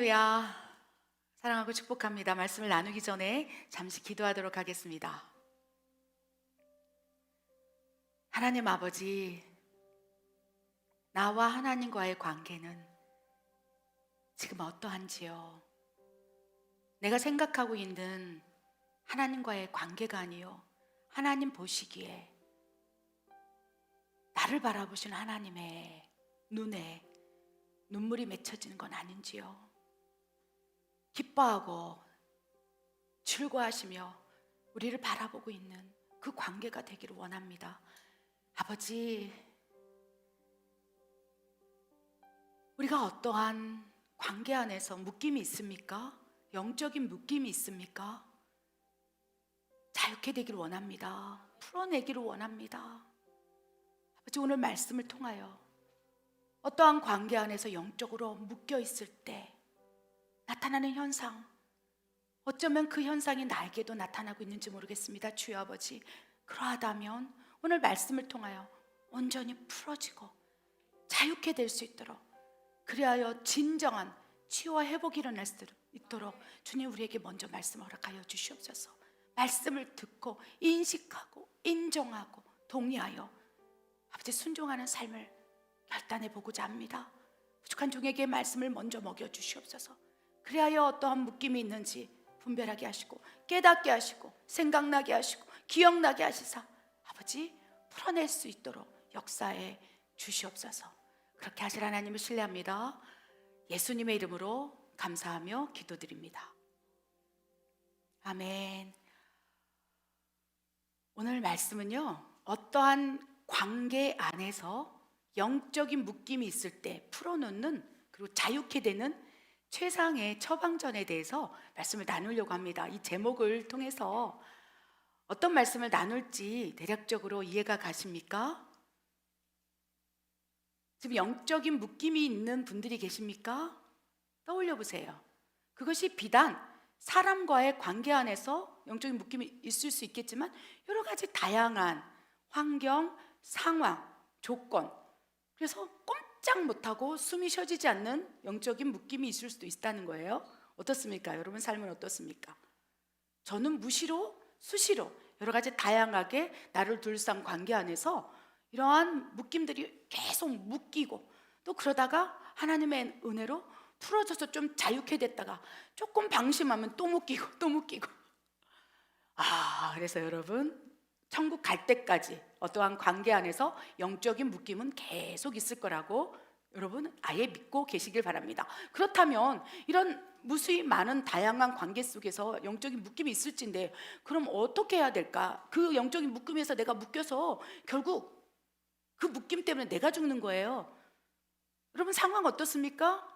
할렐루야. 사랑하고 축복합니다. 말씀을 나누기 전에 잠시 기도하도록 하겠습니다. 하나님 아버지, 나와 하나님과의 관계는 지금 어떠한지요? 내가 생각하고 있는 하나님과의 관계가 아니요, 하나님 보시기에 나를 바라보시는 하나님의 눈에 눈물이 맺혀지는 건 아닌지요? 기뻐하고 즐거워하시며 우리를 바라보고 있는 그 관계가 되기를 원합니다. 아버지, 우리가 어떠한 관계 안에서 묶임이 있습니까? 영적인 묶임이 있습니까? 자유케 되기를 원합니다. 풀어내기를 원합니다. 아버지, 오늘 말씀을 통하여 어떠한 관계 안에서 영적으로 묶여 있을 때 나타나는 현상, 어쩌면 그 현상이 나에게도 나타나고 있는지 모르겠습니다. 주여 아버지, 그러하다면 오늘 말씀을 통하여 온전히 풀어지고 자유케 될 수 있도록, 그리하여 진정한 치유와 회복이 일어날 수 있도록 주님 우리에게 먼저 말씀 허락하여 주시옵소서. 말씀을 듣고 인식하고 인정하고 동의하여 아버지 순종하는 삶을 결단해 보고자 합니다. 부족한 종에게 말씀을 먼저 먹여 주시옵소서. 그리하여 어떠한 묶임이 있는지 분별하게 하시고 깨닫게 하시고 생각나게 하시고 기억나게 하시사 아버지 풀어낼 수 있도록 역사해 주시옵소서. 그렇게 하실 하나님을 신뢰합니다. 예수님의 이름으로 감사하며 기도드립니다. 아멘. 오늘 말씀은요, 어떠한 관계 안에서 영적인 묶임이 있을 때 풀어놓는, 그리고 자유케 되는 최상의 처방전에 대해서 말씀을 나누려고 합니다. 이 제목을 통해서 어떤 말씀을 나눌지 대략적으로 이해가 가십니까? 지금 영적인 묶임이 있는 분들이 계십니까? 떠올려 보세요. 그것이 비단 사람과의 관계 안에서 영적인 묶임이 있을 수 있겠지만 여러 가지 다양한 환경, 상황, 조건, 그래서 꼼짝 못하고 숨이 쉬어지지 않는 영적인 묶임이 있을 수도 있다는 거예요. 어떻습니까? 여러분 삶은 어떻습니까? 저는 무시로 수시로 여러 가지 다양하게 나를 둘러싼 관계 안에서 이러한 묶임들이 계속 묶이고, 또 그러다가 하나님의 은혜로 풀어져서 좀 자유케 됐다가 조금 방심하면 또 묶이고 또 묶이고. 그래서 여러분, 천국 갈 때까지 어떠한 관계 안에서 영적인 묶임은 계속 있을 거라고 여러분 아예 믿고 계시길 바랍니다. 그렇다면 이런 무수히 많은 다양한 관계 속에서 영적인 묶임이 있을진데 그럼 어떻게 해야 될까? 그 영적인 묶임에서 내가 묶여서 결국 그 묶임 때문에 내가 죽는 거예요. 여러분 상황 어떻습니까?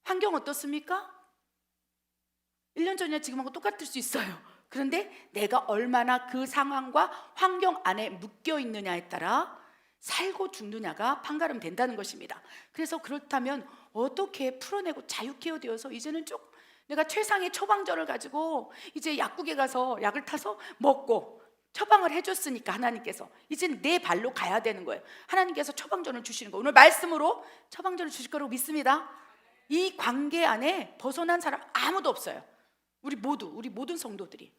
환경 어떻습니까? 1년 전이나 지금하고 똑같을 수 있어요. 그런데 내가 얼마나 그 상황과 환경 안에 묶여 있느냐에 따라 살고 죽느냐가 판가름 된다는 것입니다. 그래서 그렇다면 어떻게 풀어내고 자유케어 되어서 이제는 쭉 내가 최상의 처방전을 가지고 이제 약국에 가서 약을 타서 먹고 처방을 해줬으니까 하나님께서 이제는 내 발로 가야 되는 거예요. 하나님께서 처방전을 주시는 거예요. 오늘 말씀으로 처방전을 주실 거라고 믿습니다. 이 관계 안에 벗어난 사람 아무도 없어요. 우리 모든 성도들이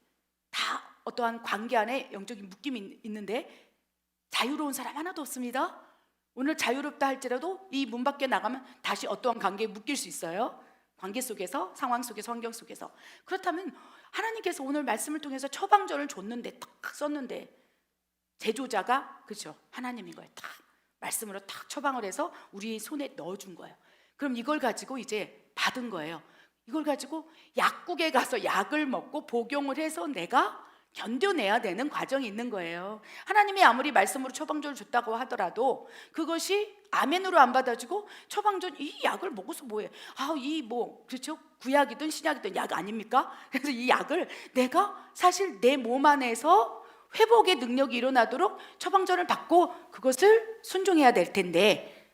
다 어떠한 관계 안에 영적인 묶임이 있는데 자유로운 사람 하나도 없습니다. 오늘 자유롭다 할지라도 이 문 밖에 나가면 다시 어떠한 관계에 묶일 수 있어요. 관계 속에서, 상황 속에서, 환경 속에서. 그렇다면 하나님께서 오늘 말씀을 통해서 처방전을 줬는데, 딱 썼는데 제조자가 그렇죠, 하나님인 거예요. 딱 말씀으로 딱 처방을 해서 우리 손에 넣어준 거예요. 그럼 이걸 가지고 이제 받은 거예요. 이걸 가지고 약국에 가서 약을 먹고 복용을 해서 내가 견뎌내야 되는 과정이 있는 거예요. 하나님이 아무리 말씀으로 처방전을 줬다고 하더라도 그것이 아멘으로 안 받아지고 처방전, 이 약을 먹어서 뭐해? 그렇죠? 구약이든 신약이든 약 아닙니까? 그래서 이 약을 내가 사실 내 몸 안에서 회복의 능력이 일어나도록 처방전을 받고 그것을 순종해야 될 텐데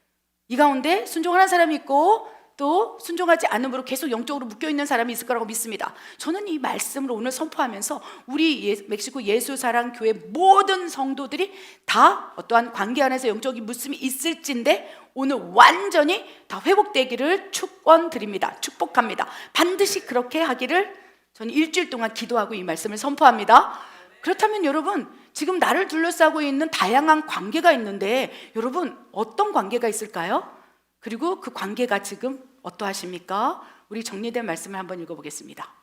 이 가운데 순종하는 사람이 있고 또 순종하지 않음으로 계속 영적으로 묶여있는 사람이 있을 거라고 믿습니다. 저는 이 말씀을 오늘 선포하면서 우리 멕시코 예수사랑교회 모든 성도들이 다 어떠한 관계 안에서 영적인 물씀이 있을진데 오늘 완전히 다 회복되기를 축원드립니다. 축복합니다. 반드시 그렇게 하기를 저는 일주일 동안 기도하고 이 말씀을 선포합니다. 그렇다면 여러분, 지금 나를 둘러싸고 있는 다양한 관계가 있는데 여러분 어떤 관계가 있을까요? 그리고 그 관계가 지금 어떠하십니까? 우리 정리된 말씀을 한번 읽어보겠습니다.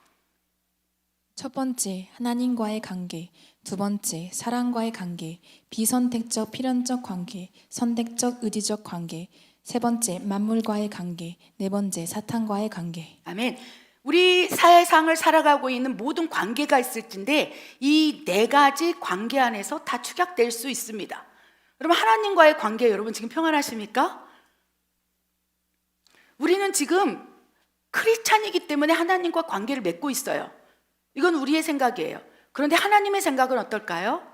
첫 번째, 하나님과의 관계. 두 번째, 사랑과의 관계. 비선택적 필연적 관계. 선택적 의지적 관계. 세 번째, 만물과의 관계. 네 번째, 사탄과의 관계. 아멘. 우리 세상을 살아가고 있는 모든 관계가 있을텐데 이 네 가지 관계 안에서 다 축약될 수 있습니다. 여러분, 하나님과의 관계 여러분 지금 평안하십니까? 우리는 지금 크리스찬이기 때문에 하나님과 관계를 맺고 있어요. 이건 우리의 생각이에요. 그런데 하나님의 생각은 어떨까요?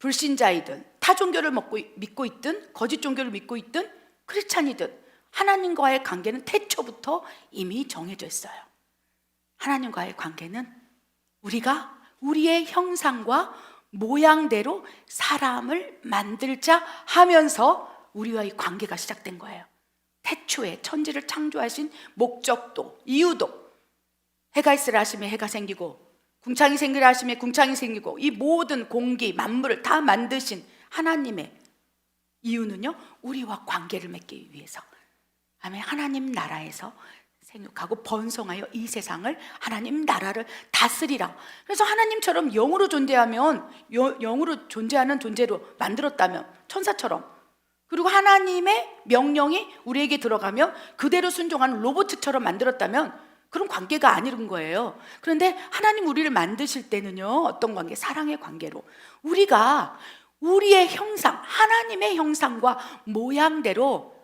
불신자이든 타 종교를 믿고 있든 거짓 종교를 믿고 있든 크리스찬이든 하나님과의 관계는 태초부터 이미 정해져 있어요. 하나님과의 관계는 우리가 우리의 형상과 모양대로 사람을 만들자 하면서 우리와의 관계가 시작된 거예요. 태초에 천지를 창조하신 목적도 이유도 해가 있으라 하시면 해가 생기고 궁창이 생기라 하시면 궁창이 생기고 이 모든 공기 만물을 다 만드신 하나님의 이유는요 우리와 관계를 맺기 위해서. 아멘. 하나님 나라에서 생육하고 번성하여 이 세상을 하나님 나라를 다스리라. 그래서 하나님처럼 영으로 존재하면 영으로 존재하는 존재로 만들었다면 천사처럼, 그리고 하나님의 명령이 우리에게 들어가면 그대로 순종하는 로봇처럼 만들었다면 그런 관계가 아니른 거예요. 그런데 하나님 우리를 만드실 때는요 어떤 관계? 사랑의 관계로 우리가 우리의 형상, 하나님의 형상과 모양대로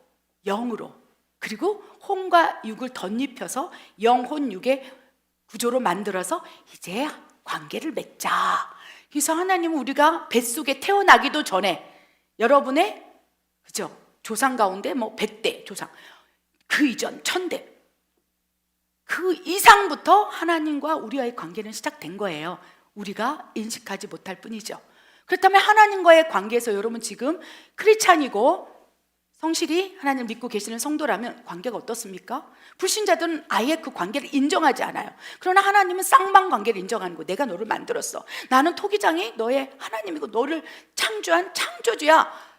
영으로 그리고 혼과 육을 덧입혀서 영혼 육의 구조로 만들어서 이제 관계를 맺자. 그래서 하나님은 우리가 뱃속에 태어나기도 전에 여러분의 그죠? 조상 가운데 뭐 100대 조상, 그 이전 1000대, 그 이상부터 하나님과 우리와의 관계는 시작된 거예요. 우리가 인식하지 못할 뿐이죠. 그렇다면 하나님과의 관계에서 여러분 지금 크리스찬이고 성실히 하나님을 믿고 계시는 성도라면 관계가 어떻습니까? 불신자들은 아예 그 관계를 인정하지 않아요. 그러나 하나님은 쌍방 관계를 인정하는 거예요. 내가 너를 만들었어. 나는 토기장이 너의 하나님이고 너를 창조한 창조주야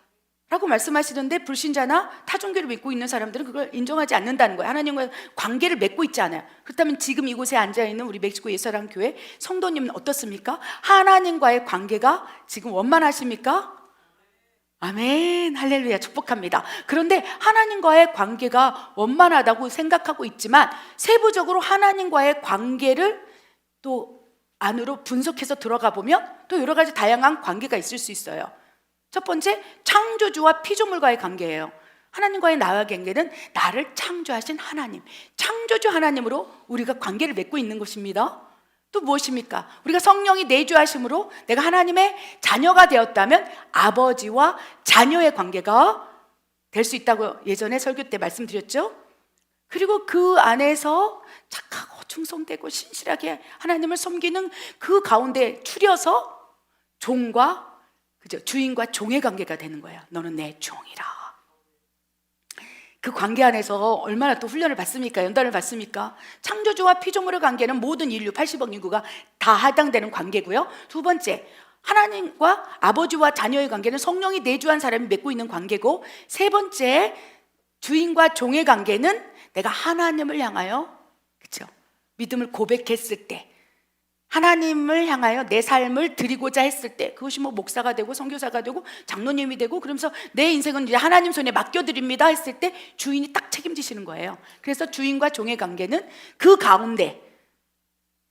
라고 말씀하시는데 불신자나 타종교를 믿고 있는 사람들은 그걸 인정하지 않는다는 거예요. 하나님과 관계를 맺고 있지 않아요. 그렇다면 지금 이곳에 앉아있는 우리 멕시코 예수사랑교회 성도님은 어떻습니까? 하나님과의 관계가 지금 원만하십니까? 아멘, 할렐루야, 축복합니다. 그런데 하나님과의 관계가 원만하다고 생각하고 있지만 세부적으로 하나님과의 관계를 또 안으로 분석해서 들어가 보면 또 여러 가지 다양한 관계가 있을 수 있어요. 첫 번째, 창조주와 피조물과의 관계예요. 하나님과의 나와 관계는 나를 창조하신 하나님, 창조주 하나님으로 우리가 관계를 맺고 있는 것입니다. 또 무엇입니까? 우리가 성령이 내주하심으로 내가 하나님의 자녀가 되었다면 아버지와 자녀의 관계가 될 수 있다고 예전에 설교 때 말씀드렸죠. 그리고 그 안에서 착하고 충성되고 신실하게 하나님을 섬기는 그 가운데 추려서 종과 그죠? 주인과 종의 관계가 되는 거예요. 너는 내 종이라. 그 관계 안에서 얼마나 또 훈련을 받습니까? 연단을 받습니까? 창조주와 피조물의 관계는 모든 인류 80억 인구가 다 해당되는 관계고요. 두 번째, 하나님과 아버지와 자녀의 관계는 성령이 내주한 사람이 맺고 있는 관계고, 세 번째, 주인과 종의 관계는 내가 하나님을 향하여 그렇죠? 믿음을 고백했을 때, 하나님을 향하여 내 삶을 드리고자 했을 때, 그것이 뭐 목사가 되고 선교사가 되고 장로님이 되고 그러면서 내 인생은 이제 하나님 손에 맡겨드립니다 했을 때 주인이 딱 책임지시는 거예요. 그래서 주인과 종의 관계는 그 가운데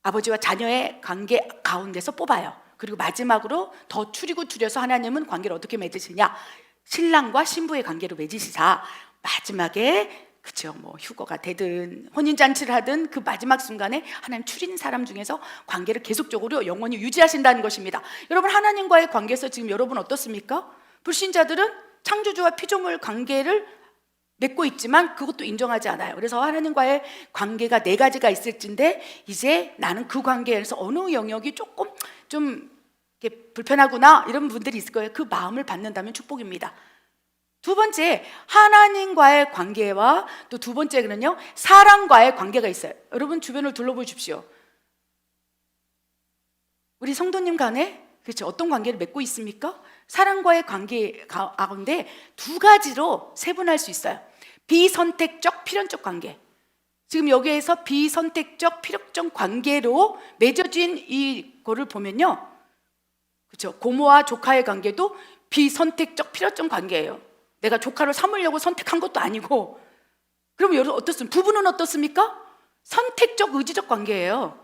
아버지와 자녀의 관계 가운데서 뽑아요. 그리고 마지막으로 더 추리고 추려서 하나님은 관계를 어떻게 맺으시냐, 신랑과 신부의 관계로 맺으시사 마지막에 그렇죠. 뭐 휴거가 되든 혼인잔치를 하든 그 마지막 순간에 하나님 추린 사람 중에서 관계를 계속적으로 영원히 유지하신다는 것입니다. 여러분, 하나님과의 관계에서 지금 여러분 어떻습니까? 불신자들은 창조주와 피조물 관계를 맺고 있지만 그것도 인정하지 않아요. 그래서 하나님과의 관계가 네 가지가 있을진데 이제 나는 그 관계에서 어느 영역이 조금 좀 이렇게 불편하구나 이런 분들이 있을 거예요. 그 마음을 받는다면 축복입니다. 두 번째, 하나님과의 관계와 또 두 번째는요, 사람과의 관계가 있어요. 여러분 주변을 둘러보십시오. 우리 성도님 간에 그렇죠, 어떤 관계를 맺고 있습니까? 사람과의 관계 가운데 두 가지로 세분할 수 있어요. 비선택적, 필연적 관계. 지금 여기에서 비선택적, 필연적 관계로 맺어진 이거를 보면요, 그렇죠, 고모와 조카의 관계도 비선택적, 필연적 관계예요. 내가 조카를 삼으려고 선택한 것도 아니고. 그럼 여러분 어떻습니까? 부부는 어떻습니까? 선택적, 의지적 관계예요.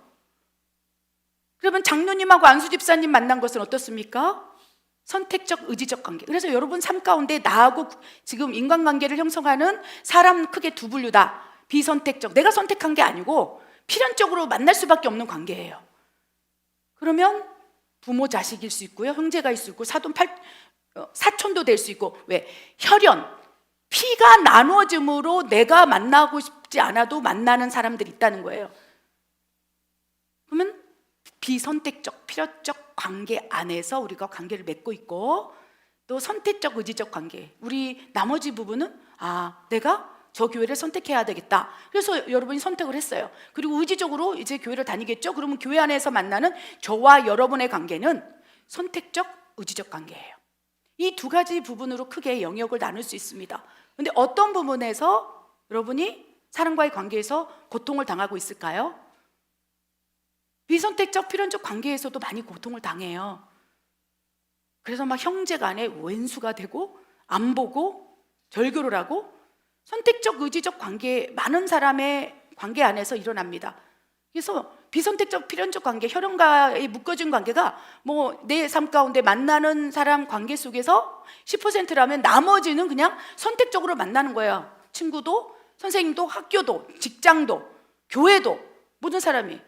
그러면 장로님하고 안수 집사님 만난 것은 어떻습니까? 선택적, 의지적 관계. 그래서 여러분 삶 가운데 나하고 지금 인간관계를 형성하는 사람 크게 두 분류다. 비선택적, 내가 선택한 게 아니고 필연적으로 만날 수밖에 없는 관계예요. 그러면 부모 자식일 수 있고요, 형제가 있을 수 있고, 사촌도 될 수 있고. 왜? 혈연, 피가 나누어짐으로 내가 만나고 싶지 않아도 만나는 사람들이 있다는 거예요. 그러면 비선택적, 필연적 관계 안에서 우리가 관계를 맺고 있고, 또 선택적, 의지적 관계. 우리 나머지 부분은 내가 저 교회를 선택해야 되겠다. 그래서 여러분이 선택을 했어요. 그리고 의지적으로 이제 교회를 다니겠죠. 그러면 교회 안에서 만나는 저와 여러분의 관계는 선택적, 의지적 관계예요. 이 두 가지 부분으로 크게 영역을 나눌 수 있습니다. 그런데 어떤 부분에서 여러분이 사람과의 관계에서 고통을 당하고 있을까요? 비선택적, 필연적 관계에서도 많이 고통을 당해요. 그래서 막 형제간에 왼수가 되고 안 보고 절교를 하고, 선택적, 의지적 관계, 많은 사람의 관계 안에서 일어납니다. 그래서 비선택적, 필연적 관계, 혈연과의 묶어진 관계가 내 삶 가운데 만나는 사람 관계 속에서 10%라면 나머지는 그냥 선택적으로 만나는 거예요. 친구도, 선생님도, 학교도, 직장도, 교회도, 모든 사람이.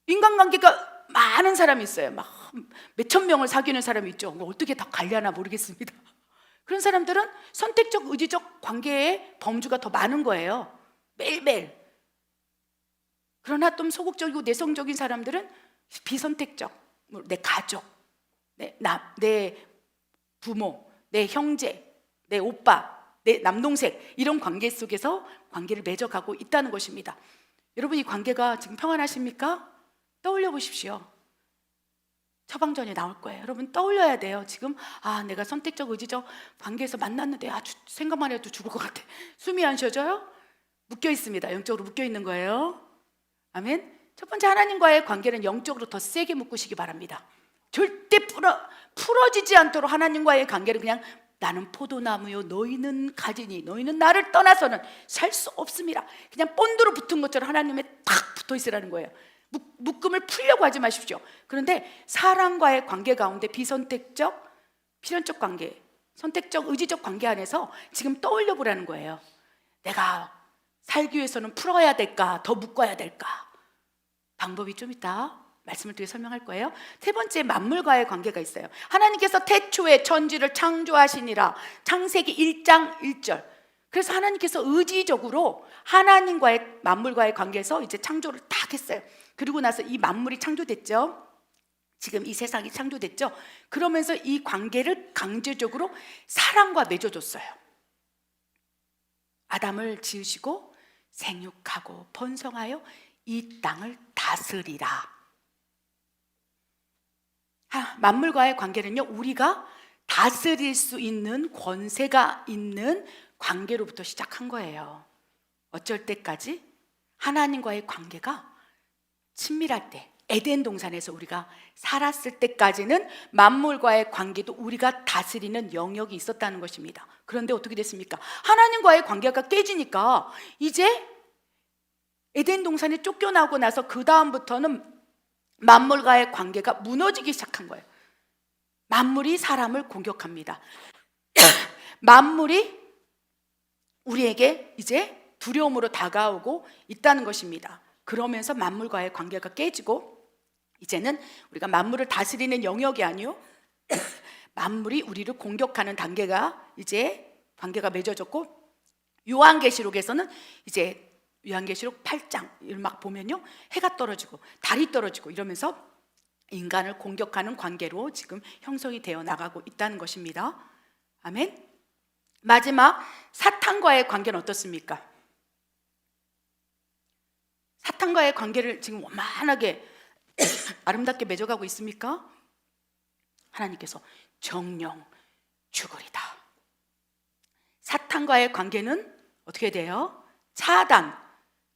인간관계가 많은 사람이 있어요. 막 몇천 명을 사귀는 사람이 있죠. 어떻게 다 관리하나 모르겠습니다. 그런 사람들은 선택적, 의지적 관계의 범주가 더 많은 거예요. 매일매일. 그러나 좀 소극적이고 내성적인 사람들은 비선택적, 내 가족, 내 부모, 내 형제, 내 오빠, 내 남동생, 이런 관계 속에서 관계를 맺어가고 있다는 것입니다. 여러분, 이 관계가 지금 평안하십니까? 떠올려 보십시오. 처방전이 나올 거예요. 여러분 떠올려야 돼요. 지금 내가 선택적, 의지적 관계에서 만났는데 생각만 해도 죽을 것 같아. 숨이 안 쉬어져요? 묶여 있습니다. 영적으로 묶여 있는 거예요. 아멘. 첫 번째, 하나님과의 관계는 영적으로 더 세게 묶으시기 바랍니다. 절대 풀어지지 않도록 하나님과의 관계를 그냥 나는 포도나무요 너희는 가지니 너희는 나를 떠나서는 살 수 없습니다. 그냥 본드로 붙은 것처럼 하나님에 딱 붙어 있으라는 거예요. 묶음을 풀려고 하지 마십시오. 그런데 사람과의 관계 가운데 비선택적, 필연적 관계, 선택적, 의지적 관계 안에서 지금 떠올려 보라는 거예요. 내가 살기 위해서는 풀어야 될까, 더 묶어야 될까? 방법이 좀 이따 말씀을 통해 설명할 거예요. 세 번째, 만물과의 관계가 있어요. 하나님께서 태초에 천지를 창조하시니라. 창세기 1장 1절. 그래서 하나님께서 의지적으로 하나님과의, 만물과의 관계에서 이제 창조를 딱 했어요. 그리고 나서 이 만물이 창조됐죠. 지금 이 세상이 창조됐죠. 그러면서 이 관계를 강제적으로 사람과 맺어줬어요. 아담을 지으시고 생육하고 번성하여 이 땅을 다스리라. 만물과의 관계는요, 우리가 다스릴 수 있는 권세가 있는 관계로부터 시작한 거예요. 어쩔 때까지 하나님과의 관계가 친밀할 때, 에덴 동산에서 우리가 살았을 때까지는 만물과의 관계도 우리가 다스리는 영역이 있었다는 것입니다. 그런데 어떻게 됐습니까? 하나님과의 관계가 깨지니까 이제 에덴 동산에 쫓겨나고 나서 그 다음부터는 만물과의 관계가 무너지기 시작한 거예요. 만물이 사람을 공격합니다. 만물이 우리에게 이제 두려움으로 다가오고 있다는 것입니다. 그러면서 만물과의 관계가 깨지고 이제는 우리가 만물을 다스리는 영역이 아니요 만물이 우리를 공격하는 단계가 이제 관계가 맺어졌고, 요한계시록에서는 이제 요한계시록 8장을 막 보면요, 해가 떨어지고 달이 떨어지고 이러면서 인간을 공격하는 관계로 지금 형성이 되어 나가고 있다는 것입니다. 아멘. 마지막 사탄과의 관계는 어떻습니까? 사탄과의 관계를 지금 원만하게 아름답게 맺어가고 있습니까? 하나님께서 정령 죽으리다. 사탄과의 관계는 어떻게 돼요? 차단,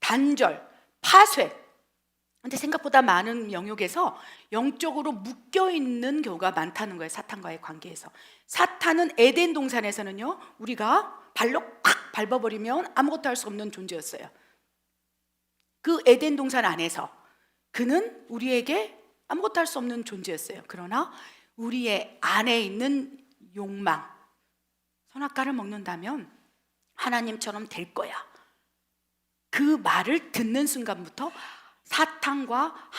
단절, 파쇄. 근데 생각보다 많은 영역에서 영적으로 묶여있는 경우가 많다는 거예요. 사탄과의 관계에서. 사탄은 에덴 동산에서는요, 우리가 발로 콱 밟아버리면 아무것도 할 수 없는 존재였어요. 그 에덴 동산 안에서 그는 우리에게 아무것도 할 수 없는 존재였어요. 그러나 우리의 안에 있는 욕망, 선악과를 먹는다면 하나님처럼 될 거야, 그 말을 듣는 순간부터 사탄과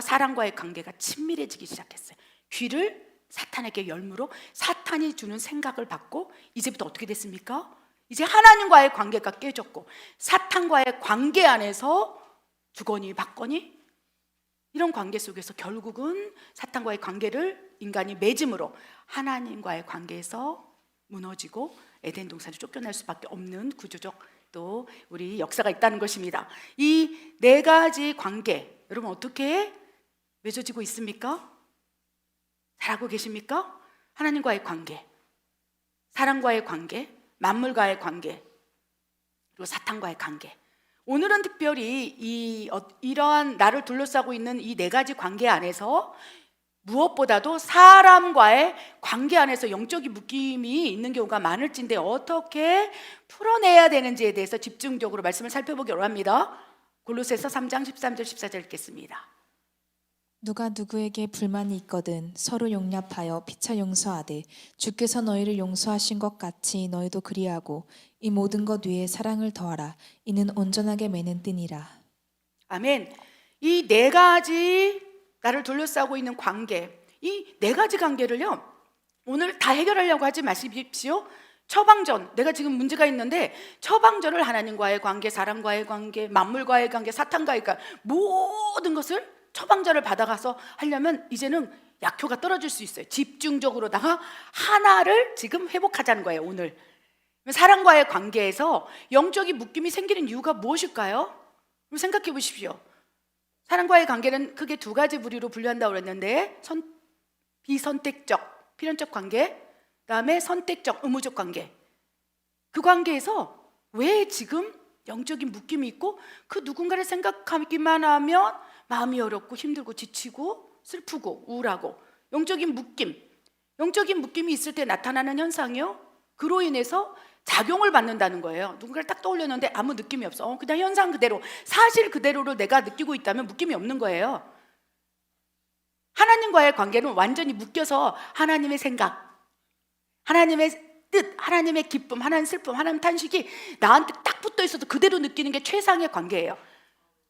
사람과의 관계가 친밀해지기 시작했어요. 귀를 사탄에게 열므로 사탄이 주는 생각을 받고, 이제부터 어떻게 됐습니까? 이제 하나님과의 관계가 깨졌고, 사탄과의 관계 안에서 주거니 받거니 이런 관계 속에서 결국은 사탄과의 관계를 인간이 맺음으로 하나님과의 관계에서 무너지고 에덴 동산을 쫓겨날 수밖에 없는 구조적 또 우리 역사가 있다는 것입니다. 이 네 가지 관계, 여러분 어떻게 맺어지고 있습니까? 잘하고 계십니까? 하나님과의 관계, 사람과의 관계, 만물과의 관계, 그리고 사탄과의 관계. 오늘은 특별히 이러한 나를 둘러싸고 있는 이 네 가지 관계 안에서 무엇보다도 사람과의 관계 안에서 영적인 묶임이 있는 경우가 많을진데 어떻게 풀어내야 되는지에 대해서 집중적으로 말씀을 살펴보기로 합니다. 골로새서 3장 13절 14절 읽겠습니다. 누가 누구에게 불만이 있거든 서로 용납하여 피차 용서하되 주께서 너희를 용서하신 것 같이 너희도 그리하고 이 모든 것 위에 사랑을 더하라. 이는 온전하게 매는 띠니라. 아멘. 이 네 가지 나를 둘러싸고 있는 관계, 이 네 가지 관계를요, 오늘 다 해결하려고 하지 마십시오. 처방전, 내가 지금 문제가 있는데 처방전을 하나님과의 관계, 사람과의 관계, 만물과의 관계, 사탄과의 관계, 모든 것을 처방전을 받아가서 하려면 이제는 약효가 떨어질 수 있어요. 집중적으로다가 하나를 지금 회복하자는 거예요. 오늘 사람과의 관계에서 영적인 묶임이 생기는 이유가 무엇일까요? 생각해 보십시오. 사람과의 관계는 크게 두 가지 부류로 분류한다고 그랬는데, 비선택적, 필연적 관계, 그다음에 선택적, 의무적 관계. 그 관계에서 왜 지금 영적인 묶임이 있고, 그 누군가를 생각하기만 하면 마음이 어렵고 힘들고 지치고 슬프고 우울하고, 영적인 묶임이 있을 때 나타나는 현상이요, 그로 인해서 작용을 받는다는 거예요. 누군가를 딱 떠올렸는데 아무 느낌이 없어. 그냥 현상 그대로, 사실 그대로를 내가 느끼고 있다면 묶임이 없는 거예요. 하나님과의 관계는 완전히 묶여서 하나님의 생각, 하나님의 뜻, 하나님의 기쁨, 하나님의 슬픔, 하나님의 탄식이 나한테 딱 붙어 있어도 그대로 느끼는 게 최상의 관계예요.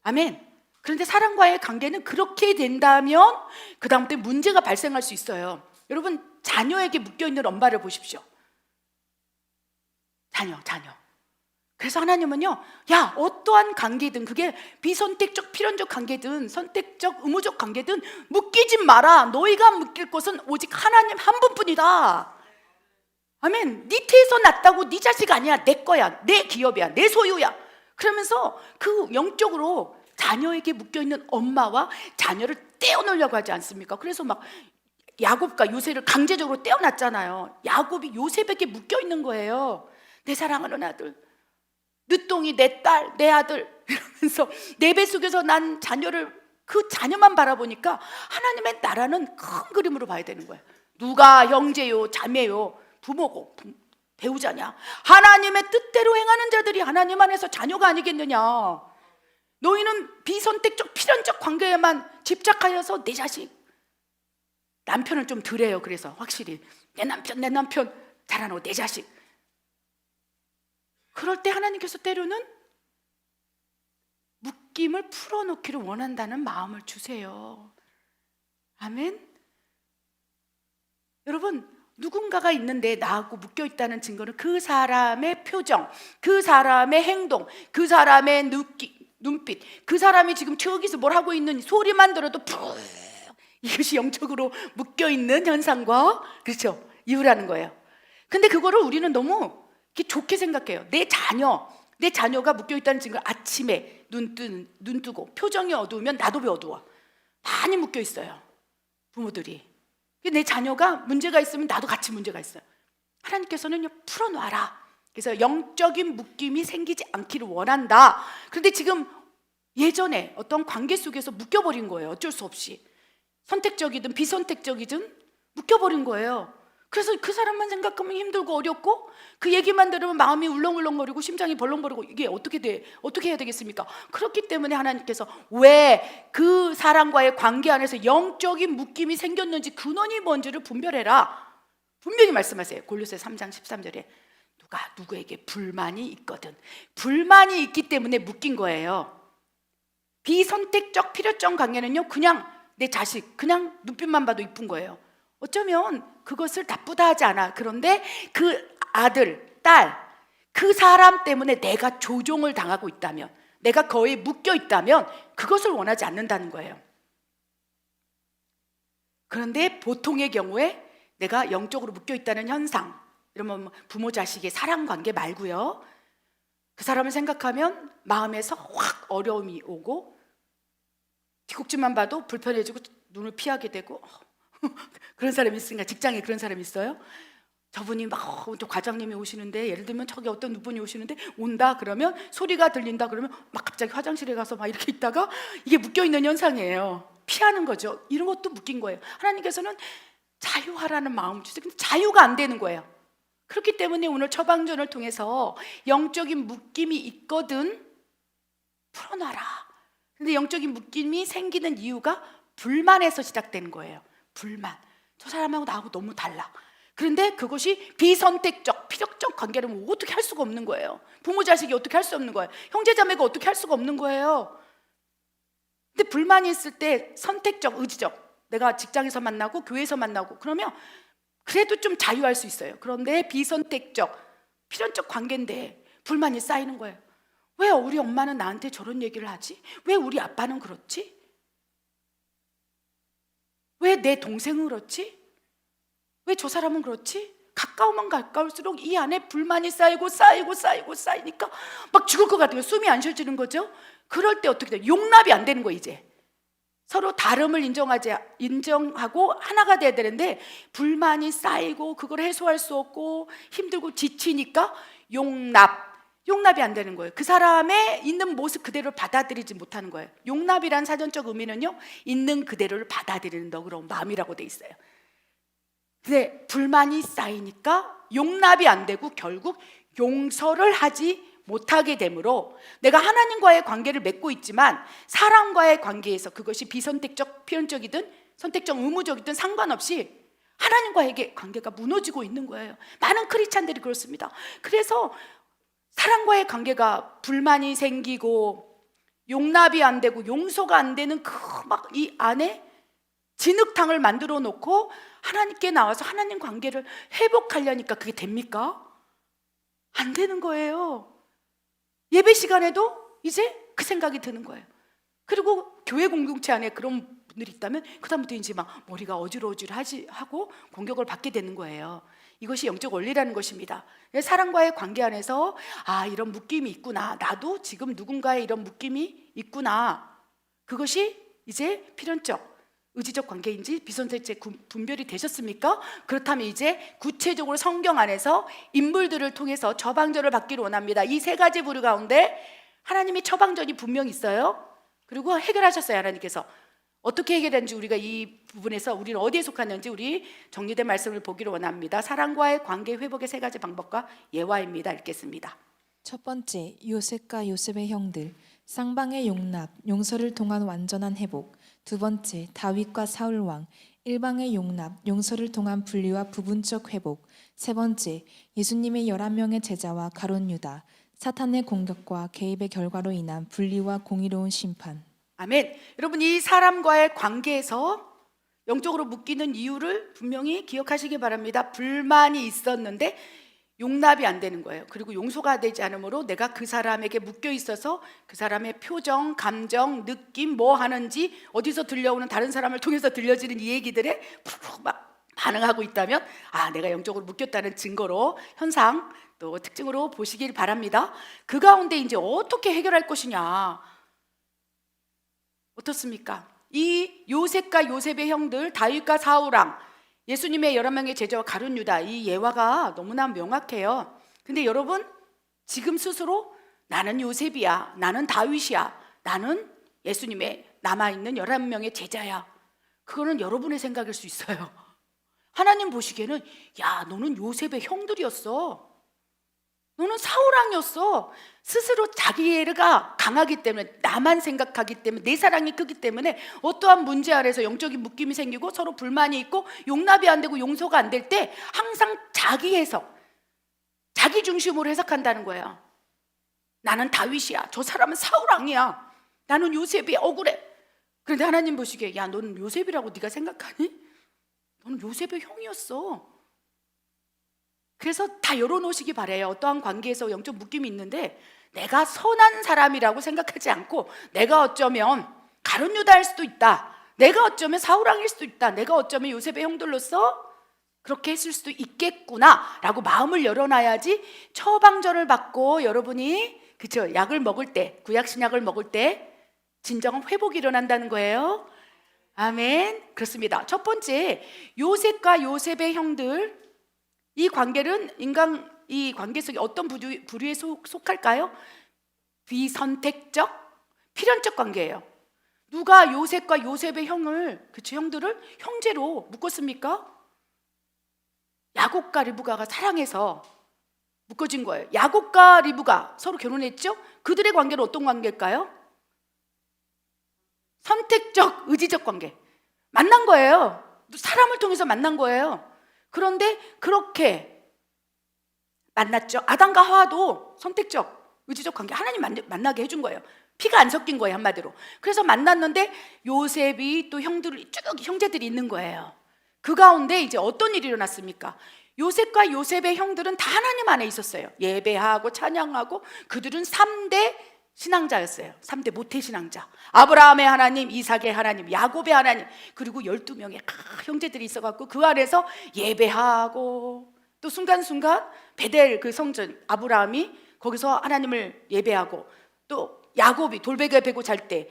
아멘. 그런데 사람과의 관계는 그렇게 된다면 그 다음부터 문제가 발생할 수 있어요. 여러분, 자녀에게 묶여있는 엄마를 보십시오. 자녀. 그래서 하나님은요, 야, 어떠한 관계든, 그게 비선택적 필연적 관계든 선택적 의무적 관계든 묶이지 마라. 너희가 묶일 것은 오직 하나님 한 분뿐이다. 아멘. 네 태에서 났다고 네 자식 아니야. 내 거야, 내 기업이야, 내 소유야. 그러면서 그 영적으로 자녀에게 묶여있는 엄마와 자녀를 떼어놓으려고 하지 않습니까? 그래서 막 야곱과 요셉을 강제적으로 떼어놨잖아요. 야곱이 요셉에게 묶여있는 거예요. 내 사랑하는 아들, 늦둥이 내 딸, 내 아들, 이러면서 내 뱃속에서 난 자녀를, 그 자녀만 바라보니까 하나님의 나라는 큰 그림으로 봐야 되는 거예요. 누가 형제요, 자매요, 부모고 배우자냐? 하나님의 뜻대로 행하는 자들이 하나님 안에서 자녀가 아니겠느냐? 너희는 비선택적 필연적 관계에만 집착하여서 내 자식, 남편은 좀 덜해요. 그래서 확실히 내 남편 잘하고 내 자식. 그럴 때 하나님께서 때로는 묶임을 풀어놓기를 원한다는 마음을 주세요. 아멘. 여러분, 누군가가 있는데 나하고 묶여 있다는 증거는 그 사람의 표정, 그 사람의 행동, 그 사람의 눈빛, 그 사람이 지금 저기서 뭘 하고 있는 소리만 들어도 푹, 이것이 영적으로 묶여 있는 현상과, 그렇죠, 이유라는 거예요. 근데 그거를 우리는 너무 이렇게 좋게 생각해요. 내 자녀가 묶여 있다는 증거. 아침에 눈 뜨고 표정이 어두우면 나도 어두워. 많이 묶여 있어요, 부모들이. 내 자녀가 문제가 있으면 나도 같이 문제가 있어요. 하나님께서는요, 풀어놔라. 그래서 영적인 묶임이 생기지 않기를 원한다. 그런데 지금 예전에 어떤 관계 속에서 묶여버린 거예요. 어쩔 수 없이 선택적이든 비선택적이든 묶여버린 거예요. 그래서 그 사람만 생각하면 힘들고 어렵고, 그 얘기만 들으면 마음이 울렁울렁거리고 심장이 벌렁거리고, 이게 어떻게 해야 되겠습니까? 그렇기 때문에 하나님께서 왜 그 사람과의 관계 안에서 영적인 묶임이 생겼는지 근원이 뭔지를 분별해라, 분명히 말씀하세요. 골로새 3장 13절에 누가 누구에게 불만이 있거든, 불만이 있기 때문에 묶인 거예요. 비선택적 필요적 관계는요, 그냥 내 자식 그냥 눈빛만 봐도 이쁜 거예요. 어쩌면 그것을 나쁘다 하지 않아. 그런데 그 아들, 딸, 그 사람 때문에 내가 조종을 당하고 있다면, 내가 거기에 묶여 있다면 그것을 원하지 않는다는 거예요. 그런데 보통의 경우에 내가 영적으로 묶여 있다는 현상, 이러면 부모 자식의 사랑관계 말고요, 그 사람을 생각하면 마음에서 확 어려움이 오고, 뒷국지만 봐도 불편해지고 눈을 피하게 되고, 그런 사람이 있으니까. 직장에 그런 사람이 있어요? 저분이 막 또 과장님이 오시는데, 예를 들면 저기 어떤 분이 오시는데 온다 그러면, 소리가 들린다 그러면 막 갑자기 화장실에 가서 막 이렇게 있다가, 이게 묶여있는 현상이에요. 피하는 거죠. 이런 것도 묶인 거예요. 하나님께서는 자유하라는 마음을 주세요. 근데 자유가 안 되는 거예요. 그렇기 때문에 오늘 처방전을 통해서 영적인 묶임이 있거든, 풀어놔라. 근데 영적인 묶임이 생기는 이유가 불만에서 시작되는 거예요. 불만. 저 사람하고 나하고 너무 달라. 그런데 그것이 비선택적, 필요적 관계라면 어떻게 할 수가 없는 거예요. 부모 자식이 어떻게 할 수 없는 거예요. 형제 자매가 어떻게 할 수가 없는 거예요. 근데 불만이 있을 때 선택적, 의지적, 내가 직장에서 만나고 교회에서 만나고 그러면 그래도 좀 자유할 수 있어요. 그런데 비선택적, 필연적 관계인데 불만이 쌓이는 거예요. 왜 우리 엄마는 나한테 저런 얘기를 하지? 왜 우리 아빠는 그렇지? 왜 내 동생은 그렇지? 왜 저 사람은 그렇지? 가까우면 가까울수록 이 안에 불만이 쌓이니까 막 죽을 것 같아요. 숨이 안 쉬어지는 거죠. 그럴 때 어떻게 돼요? 용납이 안 되는 거예요. 이제 서로 다름을 인정하고 하나가 돼야 되는데, 불만이 쌓이고 그걸 해소할 수 없고 힘들고 지치니까 용납이 안 되는 거예요. 그 사람의 있는 모습 그대로 받아들이지 못하는 거예요. 용납이란 사전적 의미는요, 있는 그대로를 받아들이는 너그러운 마음이라고 돼 있어요. 근데 불만이 쌓이니까 용납이 안 되고 결국 용서를 하지 못하게 되므로, 내가 하나님과의 관계를 맺고 있지만 사람과의 관계에서 그것이 비선택적, 필연적이든 선택적, 의무적이든 상관없이 하나님과의 관계가 무너지고 있는 거예요. 많은 크리스찬들이 그렇습니다. 그래서 사람과의 관계가 불만이 생기고 용납이 안 되고 용서가 안 되는 그 막 이 안에 진흙탕을 만들어 놓고 하나님께 나와서 하나님 관계를 회복하려니까 그게 됩니까? 안 되는 거예요. 예배 시간에도 이제 그 생각이 드는 거예요. 그리고 교회 공동체 안에 그런 분들이 있다면 그다음부터 이제 막 머리가 어지러워지하지 하고 공격을 받게 되는 거예요. 이것이 영적 원리라는 것입니다. 사람과의 관계 안에서 이런 묶임이 있구나, 나도 지금 누군가의 이런 묶임이 있구나, 그것이 이제 필연적, 의지적 관계인지 비선택적 분별이 되셨습니까? 그렇다면 이제 구체적으로 성경 안에서 인물들을 통해서 처방전을 받기를 원합니다. 이 세 가지 부류 가운데 하나님이 처방전이 분명히 있어요. 그리고 해결하셨어요. 하나님께서 어떻게 해결했는지, 우리가 이 부분에서 우리는 어디에 속하는지 우리 정리된 말씀을 보기를 원합니다. 사랑과의 관계 회복의 세 가지 방법과 예화입니다. 읽겠습니다. 첫 번째, 요셉과 요셉의 형들, 쌍방의 용납, 용서를 통한 완전한 회복. 두 번째, 다윗과 사울 왕, 일방의 용납, 용서를 통한 분리와 부분적 회복. 세 번째, 예수님의 11명의 제자와 가룟 유다, 사탄의 공격과 개입의 결과로 인한 분리와 공의로운 심판. 아멘. 여러분, 이 사람과의 관계에서 영적으로 묶이는 이유를 분명히 기억하시기 바랍니다. 불만이 있었는데 용납이 안 되는 거예요. 그리고 용서가 되지 않으므로 내가 그 사람에게 묶여 있어서 그 사람의 표정, 감정, 느낌, 뭐 하는지 어디서 들려오는 다른 사람을 통해서 들려지는 이 얘기들에 푹 막 반응하고 있다면 내가 영적으로 묶였다는 증거로, 현상 또 특징으로 보시길 바랍니다. 그 가운데 이제 어떻게 해결할 것이냐, 어떻습니까? 이 요셉과 요셉의 형들 다윗과 사울왕, 예수님의 11명의 제자와 가룟 유다, 이 예화가 너무나 명확해요. 근데 여러분, 지금 스스로 나는 요셉이야, 나는 다윗이야, 나는 예수님의 남아있는 11명의 제자야, 그거는 여러분의 생각일 수 있어요. 하나님 보시기에는 야, 너는 요셉의 형들이었어, 너는 사울왕이었어. 스스로 자기가 강하기 때문에, 나만 생각하기 때문에, 내 사랑이 크기 때문에 어떠한 문제 아래서 영적인 묶임이 생기고 서로 불만이 있고 용납이 안 되고 용서가 안 될 때 항상 자기 해석, 자기 중심으로 해석한다는 거예요. 나는 다윗이야, 저 사람은 사울왕이야, 나는 요셉이 억울해. 그런데 하나님 보시기에 야, 너는 요셉이라고 네가 생각하니? 너는 요셉의 형이었어. 그래서 다 열어놓으시기 바래요. 어떠한 관계에서 영적 묶임이 있는데 내가 선한 사람이라고 생각하지 않고, 내가 어쩌면 가룟 유다일 수도 있다, 내가 어쩌면 사울왕일 수도 있다, 내가 어쩌면 요셉의 형들로서 그렇게 했을 수도 있겠구나 라고 마음을 열어놔야지 처방전을 받고 여러분이 그쵸, 약을 먹을 때, 구약신약을 먹을 때 진정한 회복이 일어난다는 거예요. 아멘. 그렇습니다. 첫 번째, 요셉과 요셉의 형들, 이 관계는 이 관계 속에 어떤 부류에 속할까요? 비선택적, 필연적 관계예요. 누가 요셉과 요셉의 형들을 형제로 묶었습니까? 야곱과 리브가가 사랑해서 묶어진 거예요. 야곱과 리브가 서로 결혼했죠? 그들의 관계는 어떤 관계일까요? 선택적, 의지적 관계. 만난 거예요. 사람을 통해서 만난 거예요. 그런데 그렇게 만났죠. 아담과 하와도 선택적, 의지적 관계, 하나님 만나게 해준 거예요. 피가 안 섞인 거예요, 한마디로. 그래서 만났는데 요셉이 또 형제들이 있는 거예요. 그 가운데 이제 어떤 일이 일어났습니까? 요셉과 요셉의 형들은 다 하나님 안에 있었어요. 예배하고 찬양하고, 그들은 3대 신앙자였어요. 3대 모태 신앙자. 아브라함의 하나님, 이삭의 하나님, 야곱의 하나님, 그리고 12명의 형제들이 있어갖고 그 안에서 예배하고, 또 순간순간 베델 그 성전, 아브라함이 거기서 하나님을 예배하고, 또 야곱이 돌베개 베고 잘 때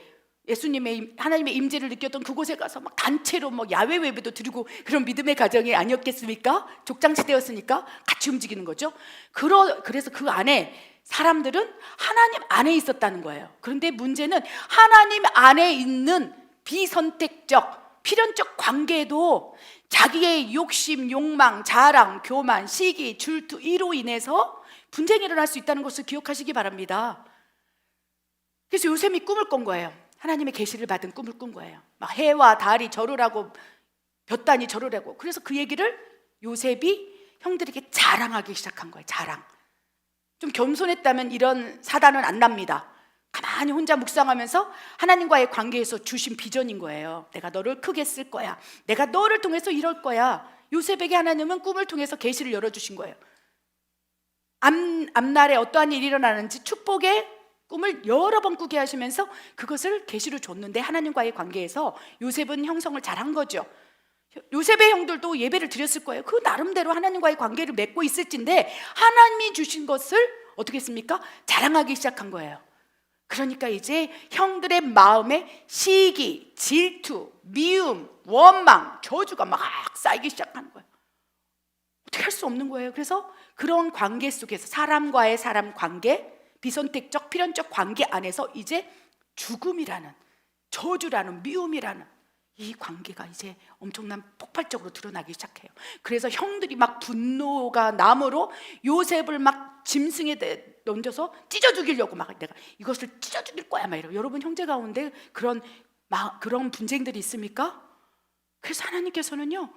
예수님의 하나님의 임재를 느꼈던 그곳에 가서 막 단체로 막 야외 예배도 드리고, 그런 믿음의 가정이 아니었겠습니까? 족장시대였으니까 같이 움직이는 거죠. 그래서 그 안에 사람들은 하나님 안에 있었다는 거예요. 그런데 문제는 하나님 안에 있는 비선택적, 필연적 관계도 자기의 욕심, 욕망, 자랑, 교만, 시기, 질투 이로 인해서 분쟁이 일어날 수 있다는 것을 기억하시기 바랍니다. 그래서 요셉이 꿈을 꾼 거예요. 하나님의 계시를 받은 꿈을 꾼 거예요. 막 해와 달이 절으라고, 볕단이 절으라고. 그래서 그 얘기를 요셉이 형들에게 자랑하기 시작한 거예요. 자랑. 좀 겸손했다면 이런 사단은 안 납니다. 가만히 혼자 묵상하면서 하나님과의 관계에서 주신 비전인 거예요. 내가 너를 크게 쓸 거야, 내가 너를 통해서 이럴 거야. 요셉에게 하나님은 꿈을 통해서 계시를 열어주신 거예요. 앞날에 어떠한 일이 일어나는지 축복의 꿈을 여러 번 꾸게 하시면서 그것을 계시로 줬는데, 하나님과의 관계에서 요셉은 형성을 잘한 거죠. 요셉의 형들도 예배를 드렸을 거예요. 그 나름대로 하나님과의 관계를 맺고 있을진데 하나님이 주신 것을 어떻게 했습니까? 자랑하기 시작한 거예요. 그러니까 이제 형들의 마음에 시기, 질투, 미움, 원망, 저주가 막 쌓이기 시작하는 거예요. 어떻게 할 수 없는 거예요. 그래서 그런 관계 속에서, 사람과의 사람 관계, 비선택적, 필연적 관계 안에서 이제 죽음이라는, 저주라는, 미움이라는 이 관계가 이제 엄청난 폭발적으로 드러나기 시작해요. 그래서 형들이 막 분노가 남으로 요셉을 막 짐승에 던져서 찢어 죽이려고, 막 내가 이것을 찢어 죽일 거야 막 이러고. 여러분, 형제 가운데 그런 분쟁들이 있습니까? 그래서 하나님께서는요,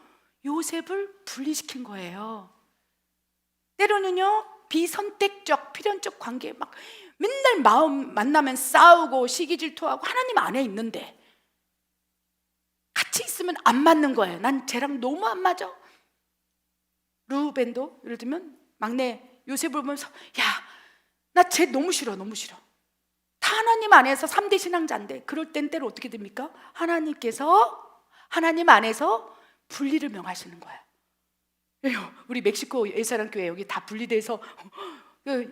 요셉을 분리시킨 거예요. 때로는요, 비선택적, 필연적 관계, 막 맨날 마음 만나면 싸우고 시기 질투하고 하나님 안에 있는데 같이 있으면 안 맞는 거예요. 난 쟤랑 너무 안 맞아. 루벤도 예를 들면 막내 요셉을 보면서 야, 나 쟤 너무 싫어, 너무 싫어. 다 하나님 안에서 3대 신앙자인데 그럴 땐 때로 어떻게 됩니까? 하나님 안에서 분리를 명하시는 거예요. 우리 멕시코 예사랑교회 여기 다 분리돼서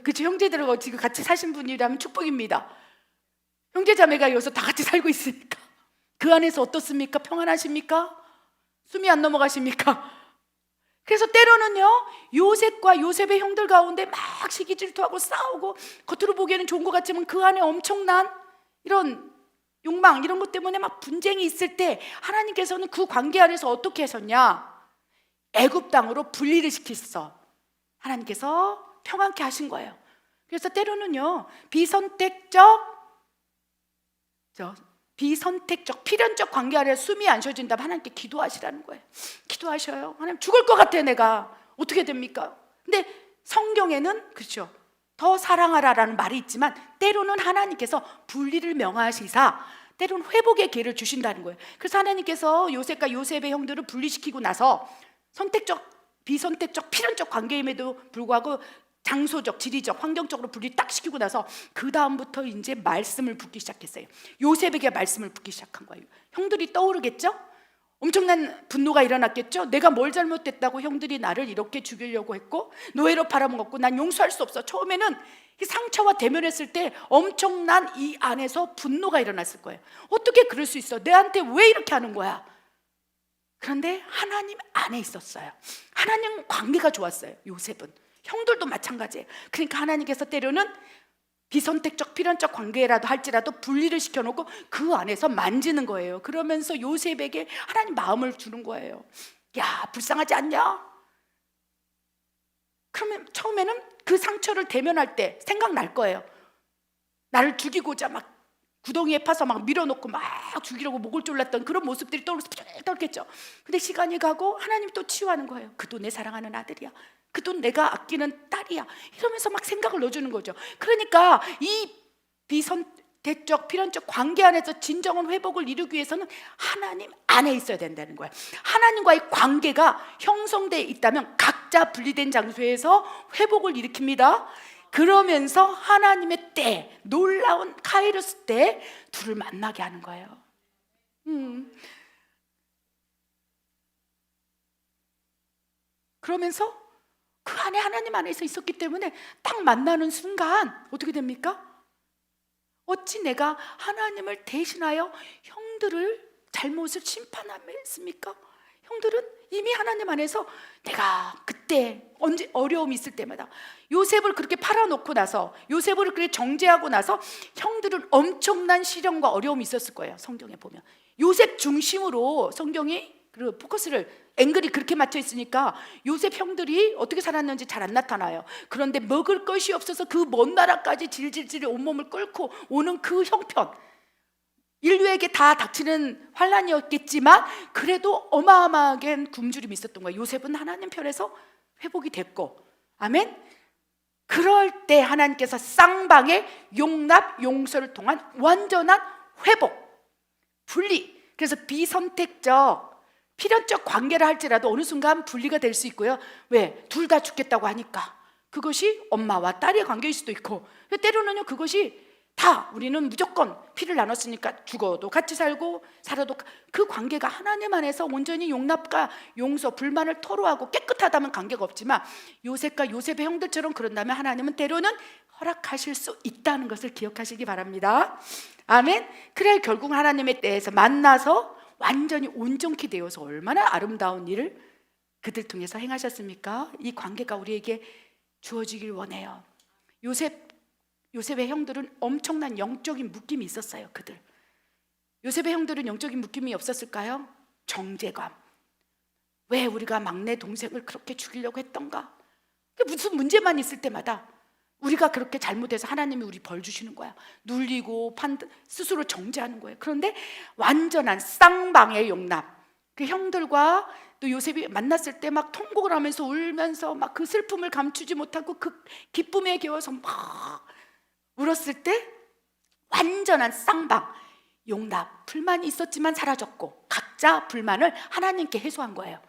그치, 형제들하고 지금 같이 사신 분이라면 축복입니다. 형제자매가 여기서 다 같이 살고 있으니까 그 안에서 어떻습니까? 평안하십니까? 숨이 안 넘어가십니까? 그래서 때로는요, 요셉과 요셉의 형들 가운데 막 시기 질투하고 싸우고 겉으로 보기에는 좋은 것 같지만 그 안에 엄청난 이런 욕망, 이런 것 때문에 막 분쟁이 있을 때 하나님께서는 그 관계 안에서 어떻게 하셨냐? 애굽 땅으로 분리를 시켰어. 하나님께서 평안케 하신 거예요. 그래서 때로는요, 비선택적 필연적 관계 안에 숨이 안 쉬어진다면 하나님께 기도하시라는 거예요. 기도하셔요. 하나님, 죽을 것 같아 내가. 어떻게 됩니까? 근데 성경에는 그렇죠, 더 사랑하라라는 말이 있지만 때로는 하나님께서 분리를 명하시사 때로는 회복의 기회를 주신다는 거예요. 그래서 하나님께서 요셉과 요셉의 형들을 분리시키고 나서 선택적, 비선택적, 필연적 관계임에도 불구하고 장소적, 지리적, 환경적으로 분리 딱 시키고 나서 그 다음부터 이제 말씀을 붓기 시작했어요. 요셉에게 말씀을 붓기 시작한 거예요. 형들이 떠오르겠죠? 엄청난 분노가 일어났겠죠? 내가 뭘 잘못했다고 형들이 나를 이렇게 죽이려고 했고 노예로 팔아먹었고 난 용서할 수 없어. 처음에는 이 상처와 대면했을 때 엄청난 이 안에서 분노가 일어났을 거예요. 어떻게 그럴 수 있어? 내한테 왜 이렇게 하는 거야? 그런데 하나님 안에 있었어요. 하나님 관계가 좋았어요. 요셉은 형들도 마찬가지예요. 그러니까 하나님께서 때로는 비선택적 필연적 관계라도 할지라도 분리를 시켜놓고 그 안에서 만지는 거예요. 그러면서 요셉에게 하나님 마음을 주는 거예요. 야, 불쌍하지 않냐? 그러면 처음에는 그 상처를 대면할 때 생각날 거예요. 나를 죽이고자 막 구덩이에 파서 막 밀어놓고 막 죽이려고 목을 졸랐던 그런 모습들이 떠오르겠죠. 근데 시간이 가고 하나님 또 치유하는 거예요. 그도 내 사랑하는 아들이야. 그도 내가 아끼는 딸이야. 이러면서 막 생각을 넣어주는 거죠. 그러니까 이 비선택적 필연적 관계 안에서 진정한 회복을 이루기 위해서는 하나님 안에 있어야 된다는 거예요. 하나님과의 관계가 형성되어 있다면 각자 분리된 장소에서 회복을 일으킵니다. 그러면서 하나님의 때, 놀라운 카이로스 때 둘을 만나게 하는 거예요. 그러면서 그 안에 하나님 안에서 있었기 때문에 딱 만나는 순간 어떻게 됩니까? 어찌 내가 하나님을 대신하여 형들을 잘못을 심판하였습니까? 형들은 이미 하나님 안에서 내가 그때 언제 어려움이 있을 때마다 요셉을 그렇게 팔아놓고 나서 요셉을 그렇게 정죄하고 나서 형들은 엄청난 시련과 어려움이 있었을 거예요. 성경에 보면 요셉 중심으로 성경이 그 포커스를 앵글이 그렇게 맞춰 있으니까 요셉 형들이 어떻게 살았는지 잘 안 나타나요. 그런데 먹을 것이 없어서 그 먼 나라까지 질질질 온몸을 끌고 오는 그 형편, 인류에게 다 닥치는 환란이었겠지만 그래도 어마어마하게 굶주림이 있었던 거예요. 요셉은 하나님 편에서 회복이 됐고, 아멘. 그럴 때 하나님께서 쌍방의 용납, 용서를 통한 완전한 회복, 분리. 그래서 비선택적 필연적 관계를 할지라도 어느 순간 분리가 될 수 있고요. 왜? 둘 다 죽겠다고 하니까. 그것이 엄마와 딸의 관계일 수도 있고, 때로는요 그것이 다 우리는 무조건 피를 나눴으니까 죽어도 같이 살고 살아도 그 관계가 하나님 안에서 온전히 용납과 용서, 불만을 토로하고 깨끗하다면 관계가 없지만 요셉과 요셉의 형들처럼 그런다면 하나님은 때로는 허락하실 수 있다는 것을 기억하시기 바랍니다. 아멘. 그래 결국 하나님의 때에서 만나서 완전히 온전케 되어서 얼마나 아름다운 일을 그들 통해서 행하셨습니까? 이 관계가 우리에게 주어지길 원해요. 요셉의 형들은 엄청난 영적인 묶임이 있었어요. 그들 요셉의 형들은 영적인 묶임이 없었을까요? 정죄감. 왜 우리가 막내 동생을 그렇게 죽이려고 했던가? 무슨 문제만 있을 때마다 우리가 그렇게 잘못해서 하나님이 우리 벌 주시는 거야. 눌리고 스스로 정죄하는 거예요. 그런데 완전한 쌍방의 용납. 그 형들과 또 요셉이 만났을 때 막 통곡을 하면서 울면서 막 그 슬픔을 감추지 못하고 그 기쁨에 겨워서 막 울었을 때 완전한 쌍방, 용납, 불만이 있었지만 사라졌고 각자 불만을 하나님께 해소한 거예요.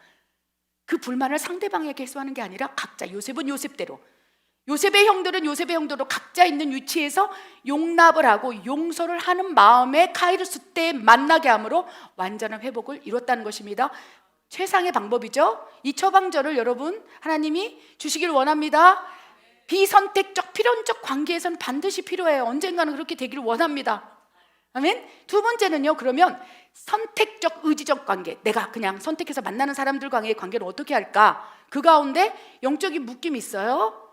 그 불만을 상대방에게 해소하는 게 아니라 각자, 요셉은 요셉대로, 요셉의 형들은 요셉의 형대로 각자 있는 위치에서 용납을 하고 용서를 하는 마음에 카이로스 때 만나게 함으로 완전한 회복을 이뤘다는 것입니다. 최상의 방법이죠. 이 처방전을 여러분 하나님이 주시길 원합니다. 비선택적 필연적 관계에서는 반드시 필요해요. 언젠가는 그렇게 되기를 원합니다. 아멘. 두 번째는요, 그러면 선택적 의지적 관계, 내가 그냥 선택해서 만나는 사람들과의 관계를 어떻게 할까? 그 가운데 영적인 묶임이 있어요.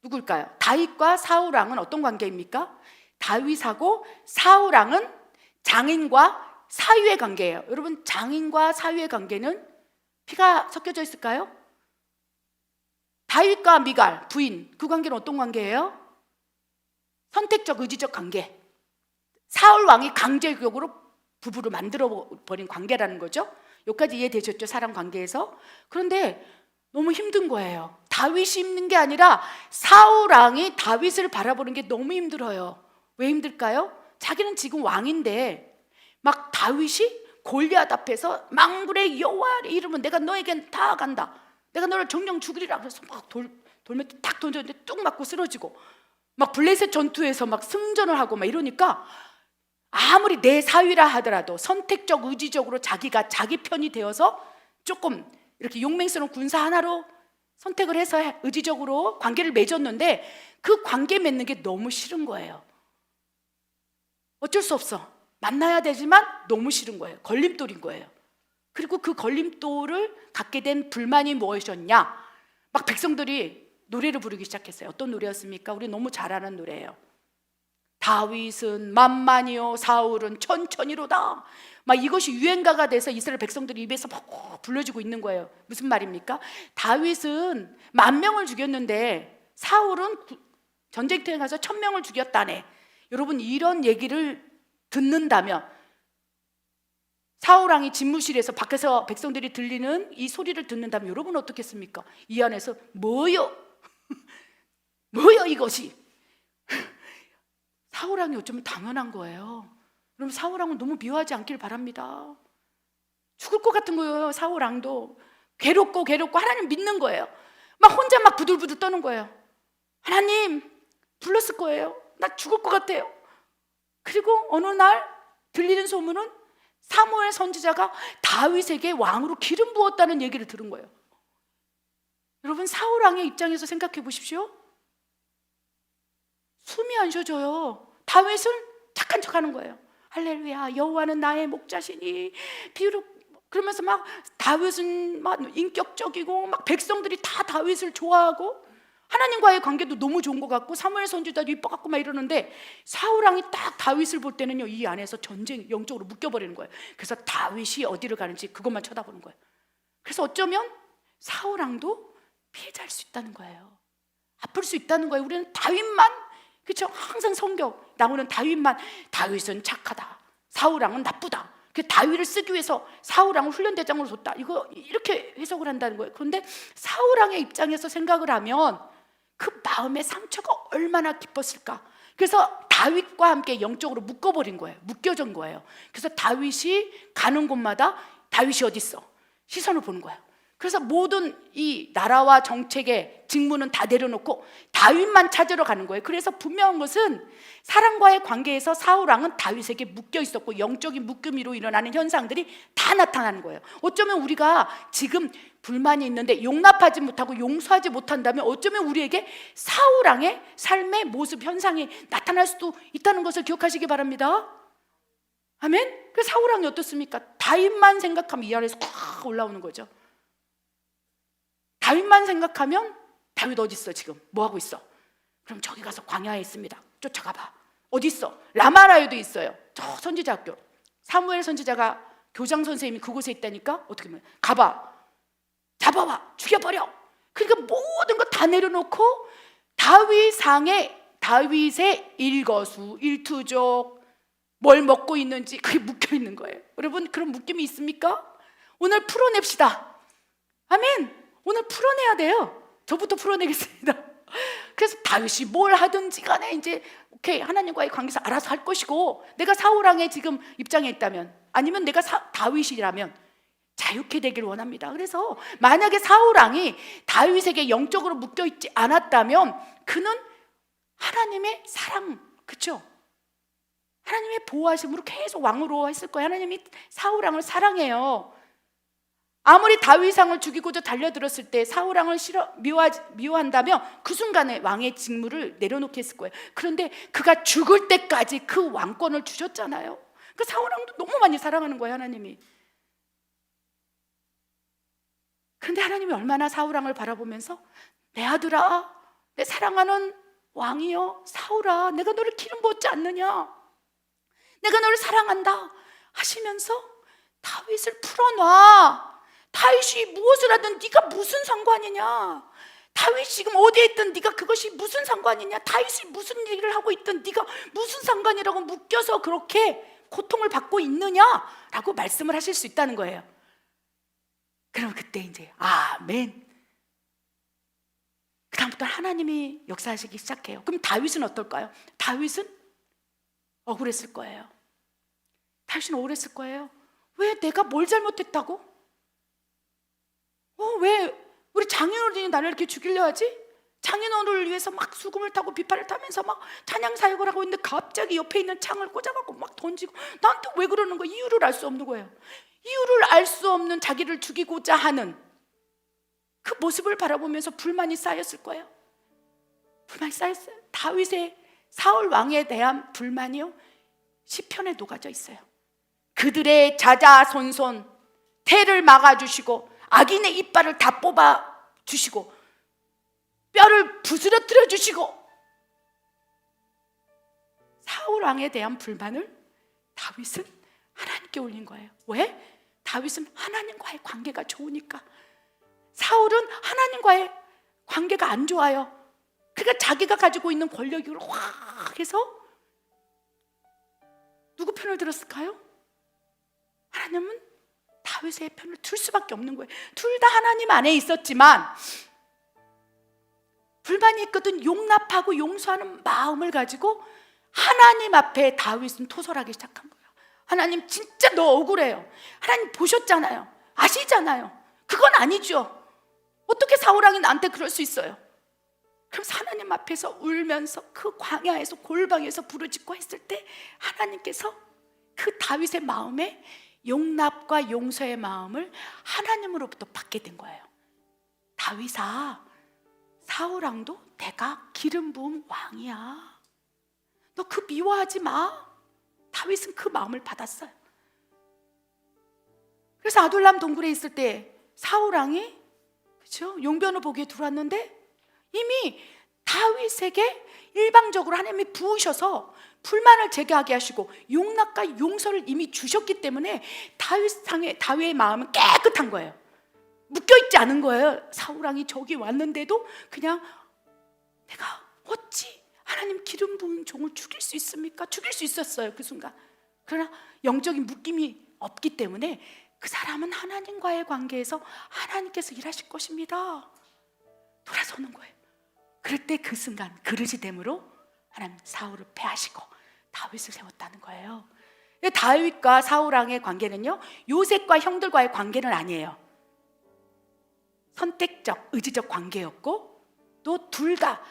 누굴까요? 다윗과 사울왕은 어떤 관계입니까? 다윗하고 사울왕은 장인과 사위의 관계예요. 여러분, 장인과 사위의 관계는 피가 섞여져 있을까요? 다윗과 미갈 부인, 그 관계는 어떤 관계예요? 선택적 의지적 관계. 사울 왕이 강제력으로 부부를 만들어 버린 관계라는 거죠. 여기까지 이해되셨죠? 사람 관계에서. 그런데 너무 힘든 거예요. 다윗이 힘든 게 아니라 사울 왕이 다윗을 바라보는 게 너무 힘들어요. 왜 힘들까요? 자기는 지금 왕인데 막 다윗이 골리앗 앞에서 망군의 여호와를 이루면 내가 너에겐 다 간다, 내가 너를 정령 죽이리라 그래서 막 돌멩이 딱 던졌는데 뚝 맞고 쓰러지고, 막 블레셋 전투에서 막 승전을 하고 막 이러니까 아무리 내 사위라 하더라도 선택적 의지적으로 자기가 자기 편이 되어서 조금 이렇게 용맹스러운 군사 하나로 선택을 해서 의지적으로 관계를 맺었는데 그 관계 맺는 게 너무 싫은 거예요. 어쩔 수 없어. 만나야 되지만 너무 싫은 거예요. 걸림돌인 거예요. 그리고 그 걸림돌을 갖게 된 불만이 무엇이었냐? 막 백성들이 노래를 부르기 시작했어요. 어떤 노래였습니까? 우리 너무 잘 아는 노래예요. 다윗은 만만이요 사울은 천천히로다. 막 이것이 유행가가 돼서 이스라엘 백성들이 입에서 막 불러주고 있는 거예요. 무슨 말입니까? 다윗은 10,000명을 죽였는데 사울은 전쟁터에 가서 1,000명을 죽였다네. 여러분, 이런 얘기를 듣는다면, 사울왕이 집무실에서 밖에서 백성들이 들리는 이 소리를 듣는다면 여러분 어떻겠습니까? 이 안에서 뭐요? 뭐요 이것이? 사울왕이 어쩌면 당연한 거예요. 그럼 사울왕은 너무 미워하지 않길 바랍니다. 죽을 것 같은 거예요. 사울왕도 괴롭고 하나님 믿는 거예요. 막 혼자 막 부들부들 떠는 거예요. 하나님 불렀을 거예요. 나 죽을 것 같아요. 그리고 어느 날 들리는 소문은 사무엘 선지자가 다윗에게 왕으로 기름 부었다는 얘기를 들은 거예요. 여러분, 사울왕의 입장에서 생각해 보십시오. 숨이 안 쉬어져요. 다윗은 착한 척하는 거예요. 할렐루야, 여호와는 나의 목자시니 비록, 그러면서 막 다윗은 막 인격적이고 막 백성들이 다 다윗을 좋아하고 하나님과의 관계도 너무 좋은 것 같고 사무엘 선지자도 이뻐갖고 막 이러는데 사울왕이 딱 다윗을 볼 때는요, 이 안에서 전쟁 영적으로 묶여버리는 거예요. 그래서 다윗이 어디를 가는지 그것만 쳐다보는 거예요. 그래서 어쩌면 사울왕도 피해자일 수 있다는 거예요. 아플 수 있다는 거예요. 우리는 다윗만, 그렇죠? 항상 성경 나오는 다윗만, 다윗은 착하다, 사울왕은 나쁘다, 그 다윗을 쓰기 위해서 사울왕을 훈련대장으로 뒀다, 이거 이렇게 해석을 한다는 거예요. 그런데 사울왕의 입장에서 생각을 하면 그 마음의 상처가 얼마나 깊었을까. 그래서 다윗과 함께 영적으로 묶어버린 거예요. 묶여진 거예요. 그래서 다윗이 가는 곳마다 다윗이 어디 있어? 시선을 보는 거예요. 그래서 모든 이 나라와 정책의 직무는 다 내려놓고 다윗만 찾으러 가는 거예요. 그래서 분명한 것은 사람과의 관계에서 사울왕은 다윗에게 묶여 있었고 영적인 묶음으로 일어나는 현상들이 다 나타나는 거예요. 어쩌면 우리가 지금 불만이 있는데 용납하지 못하고 용서하지 못한다면 어쩌면 우리에게 사울왕의 삶의 모습 현상이 나타날 수도 있다는 것을 기억하시기 바랍니다. 아멘? 그 사울왕이 어떻습니까? 다윗만 생각하면 이 안에서 확 올라오는 거죠. 다윗만 생각하면 다윗 어디 있어 지금? 뭐 하고 있어? 그럼 저기 가서 광야에 있습니다. 쫓아가봐. 어디 있어? 라마라에도 있어요. 저 선지자 학교. 사무엘 선지자가 교장 선생님이 그곳에 있다니까 어떻게 하면 가봐. 잡아와. 죽여버려. 그러니까 모든 거 다 내려놓고 다윗의 일거수 일투족 뭘 먹고 있는지 그게 묶여 있는 거예요. 여러분, 그런 묶임이 있습니까? 오늘 풀어냅시다. 아멘. 오늘 풀어내야 돼요. 저부터 풀어내겠습니다. 그래서 다윗이 뭘 하든지 간에 이제 오케이, 하나님과의 관계에서 알아서 할 것이고, 내가 사울왕의 지금 입장에 있다면, 아니면 내가 다윗이라면 자유케 되길 원합니다. 그래서 만약에 사울왕이 다윗에게 영적으로 묶여 있지 않았다면 그는 하나님의 사랑, 그렇죠? 하나님의 보호하심으로 계속 왕으로 했을 거예요. 하나님이 사울왕을 사랑해요. 아무리 다윗왕을 죽이고자 달려들었을 때 사울왕을 미워한다면 그 순간에 왕의 직무를 내려놓게 했을 거예요. 그런데 그가 죽을 때까지 그 왕권을 주셨잖아요. 그 사울왕도 너무 많이 사랑하는 거예요, 하나님이. 그런데 하나님이 얼마나 사울왕을 바라보면서, 내 아들아, 내 사랑하는 왕이여 사울아, 내가 너를 기름 부었지 않느냐, 내가 너를 사랑한다 하시면서 다윗을 풀어놔. 다윗이 무엇을 하든 네가 무슨 상관이냐, 다윗이 지금 어디에 있든 네가 그것이 무슨 상관이냐, 다윗이 무슨 일을 하고 있든 네가 무슨 상관이라고 묶여서 그렇게 고통을 받고 있느냐라고 말씀을 하실 수 있다는 거예요. 그럼 그때 이제 아멘, 그 다음부터 하나님이 역사하시기 시작해요. 그럼 다윗은 어떨까요? 다윗은 억울했을 거예요. 다윗은 억울했을 거예요. 왜 내가 뭘 잘못했다고? 왜 우리 장인어른이 나를 이렇게 죽이려 하지? 장인어른을 위해서 막 수금을 타고 비파를 타면서 막 찬양 사역을 하고 있는데 갑자기 옆에 있는 창을 꽂아갖고 막 던지고, 나한테 왜 그러는 거야? 이유를 알 수 없는 거예요. 이유를 알 수 없는 자기를 죽이고자 하는 그 모습을 바라보면서 불만이 쌓였을 거예요. 불만이 쌓였어요. 다윗의 사울 왕에 대한 불만이요, 시편에 녹아져 있어요. 그들의 자자손손 태를 막아주시고 악인의 이빨을 다 뽑아주시고 뼈를 부스러뜨려 주시고. 사울 왕에 대한 불만을 다윗은 하나님께 올린 거예요. 왜? 다윗은 하나님과의 관계가 좋으니까. 사울은 하나님과의 관계가 안 좋아요. 그러니까 자기가 가지고 있는 권력을 확 해서 누구 편을 들었을까요? 하나님은 다윗의 편을 들 수밖에 없는 거예요. 둘 다 하나님 안에 있었지만 불만이 있거든 용납하고 용서하는 마음을 가지고 하나님 앞에 다윗은 토설하기 시작한 거예요. 하나님 진짜 너 억울해요. 하나님 보셨잖아요. 아시잖아요. 그건 아니죠. 어떻게 사울왕이 나한테 그럴 수 있어요? 그래서 하나님 앞에서 울면서 그 광야에서 골방에서 부르짖고 했을 때 하나님께서 그 다윗의 마음에 용납과 용서의 마음을 하나님으로부터 받게 된 거예요. 다윗아, 사울왕도 내가 기름 부은 왕이야. 너 그 미워하지 마. 다윗은 그 마음을 받았어요. 그래서 아둘람 동굴에 있을 때 사울왕이 그렇죠? 용변을 보기에 들어왔는데 이미 다윗에게 일방적으로 하나님이 부으셔서 불만을 제거하게 하시고 용납과 용서를 이미 주셨기 때문에 다윗의 마음은 깨끗한 거예요. 묶여있지 않은 거예요. 사울왕이 저기 왔는데도 그냥 내가 어찌 하나님 기름 부은 종을 죽일 수 있습니까? 죽일 수 있었어요, 그 순간. 그러나 영적인 묶임이 없기 때문에 그 사람은 하나님과의 관계에서 하나님께서 일하실 것입니다. 돌아서는 거예요. 그럴 때 그 순간 그릇이 됨으로 하나님 사울을 패하시고 다윗을 세웠다는 거예요. 다윗과 사울왕의 관계는요, 요셉과 형들과의 관계는 아니에요. 선택적, 의지적 관계였고, 또 둘 다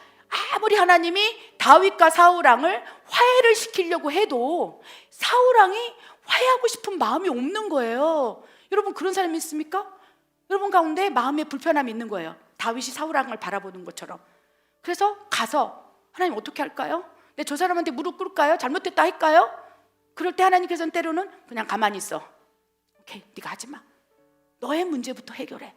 아무리 하나님이 다윗과 사울왕을 화해를 시키려고 해도 사울왕이 화해하고 싶은 마음이 없는 거예요. 여러분 그런 사람이 있습니까? 여러분 가운데 마음에 불편함이 있는 거예요. 다윗이 사울왕을 바라보는 것처럼. 그래서 가서 하나님 어떻게 할까요? 내 저 사람한테 무릎 꿇을까요? 잘못됐다 할까요? 그럴 때 하나님께서는 때로는 그냥 가만히 있어. 오케이, 네가 하지 마. 너의 문제부터 해결해.